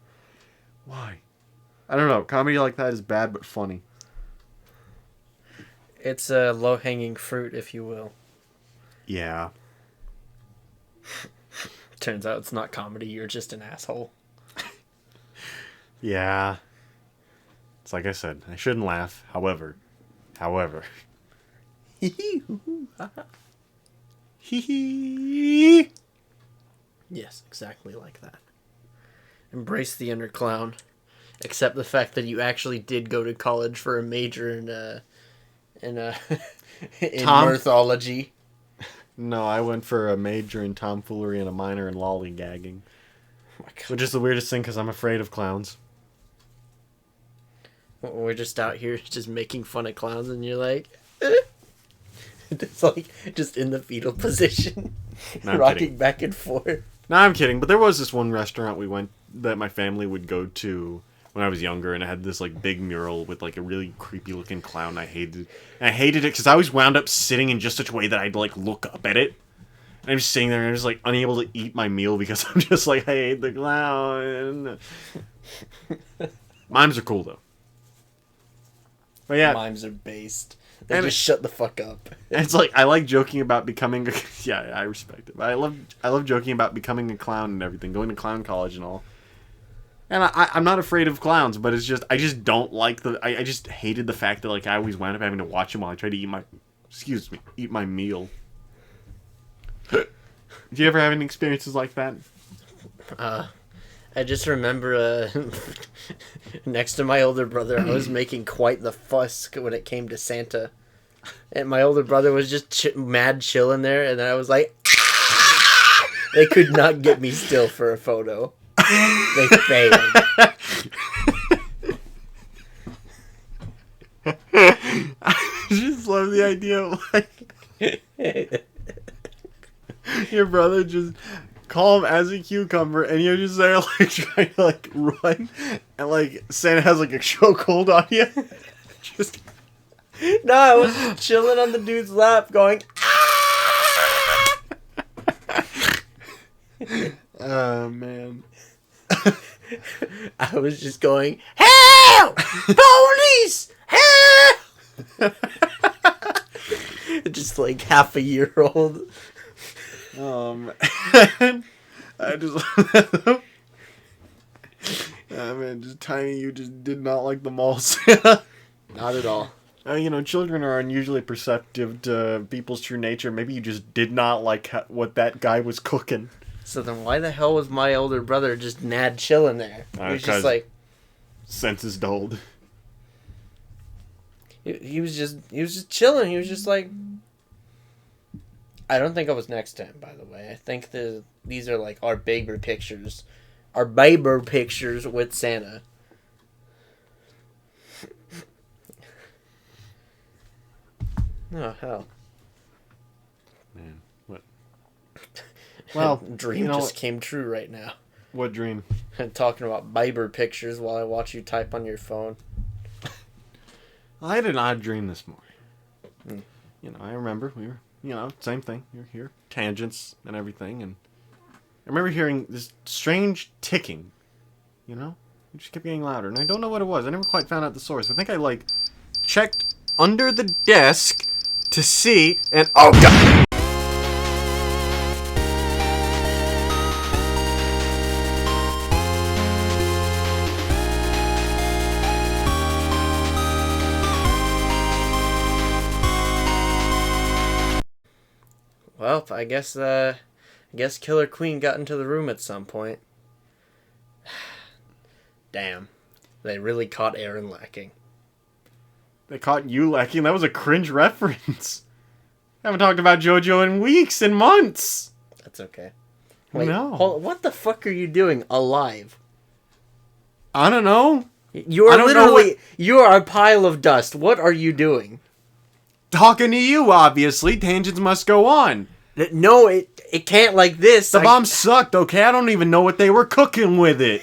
Why? I don't know. Comedy like that is bad but funny. It's a low-hanging fruit, if you will. Yeah. Turns out it's not comedy. You're just an asshole. Yeah. It's like I said, I shouldn't laugh. However. Yes, exactly like that. Embrace the inner clown. Accept the fact that you actually did go to college for a major in mirthology. No, I went for a major in tomfoolery and a minor in lollygagging. Oh my God. Which is the weirdest thing because I'm afraid of clowns. We're just out here just making fun of clowns and you're like... It's like just in the fetal position. No, I'm rocking kidding. back and forth. No, I'm kidding. But there was this one restaurant we went that my family would go to when I was younger, and it had this like big mural with like a really creepy looking clown. I hated it because I always wound up sitting in just such a way that I'd like look up at it. And I'm just sitting there and I'm just like unable to eat my meal because I'm just like, I hate the clown. Mimes are cool though. But yeah, Mimes are based. They And just shut the fuck up. it's like I like joking about becoming. Yeah, I respect it. But I love joking about becoming a clown and everything, going to clown college and all. And I'm not afraid of clowns, but it's just I just don't like I just hated the fact that like I always wound up having to watch them while I tried to eat my meal. Do you ever have any experiences like that? I just remember next to my older brother, I was making quite the fuss when it came to Santa. And my older brother was just mad chilling there, and then I was like, they could not get me still for a photo. They failed. I just love the idea of like your brother just calm as a cucumber, and you're just there like trying to like run, and like Santa has like a chokehold on you. Just No, I was just chilling on the dude's lap going, oh man. I was just going, help! Police! Help! Just like half a year old. I just man, just Tiny, you just did not like the mall Santa. Not at all. You know, children are unusually perceptive to people's true nature. Maybe you just did not like what that guy was cooking. So then why the hell was my older brother just nad chilling there? He was just like... Senses dulled. He was just chilling. He was just like... I don't think I was next to him, by the way. I think these are like our Baber pictures. Our Baber pictures with Santa. Oh, hell. Man, what? Well, dream just came true right now. What dream? I'm talking about Baber pictures while I watch you type on your phone. I had an odd dream this morning. You know, I remember we were, same thing. You're here, tangents and everything, and I remember hearing this strange ticking. It just kept getting louder, and I don't know what it was. I never quite found out the source. I think I checked under the desk to see, and oh god! Well, I guess Killer Queen got into the room at some point. Damn. They really caught Aaron lacking. They caught you lacking. That was a cringe reference. I haven't talked about JoJo in weeks and months. That's okay. Wait, No. what the fuck are you doing alive? I don't know. You are literally, you are a pile of dust. What are you doing? Talking to you, obviously. Tangents must go on. No, it can't like this. The bomb sucked, okay? I don't even know what they were cooking with it.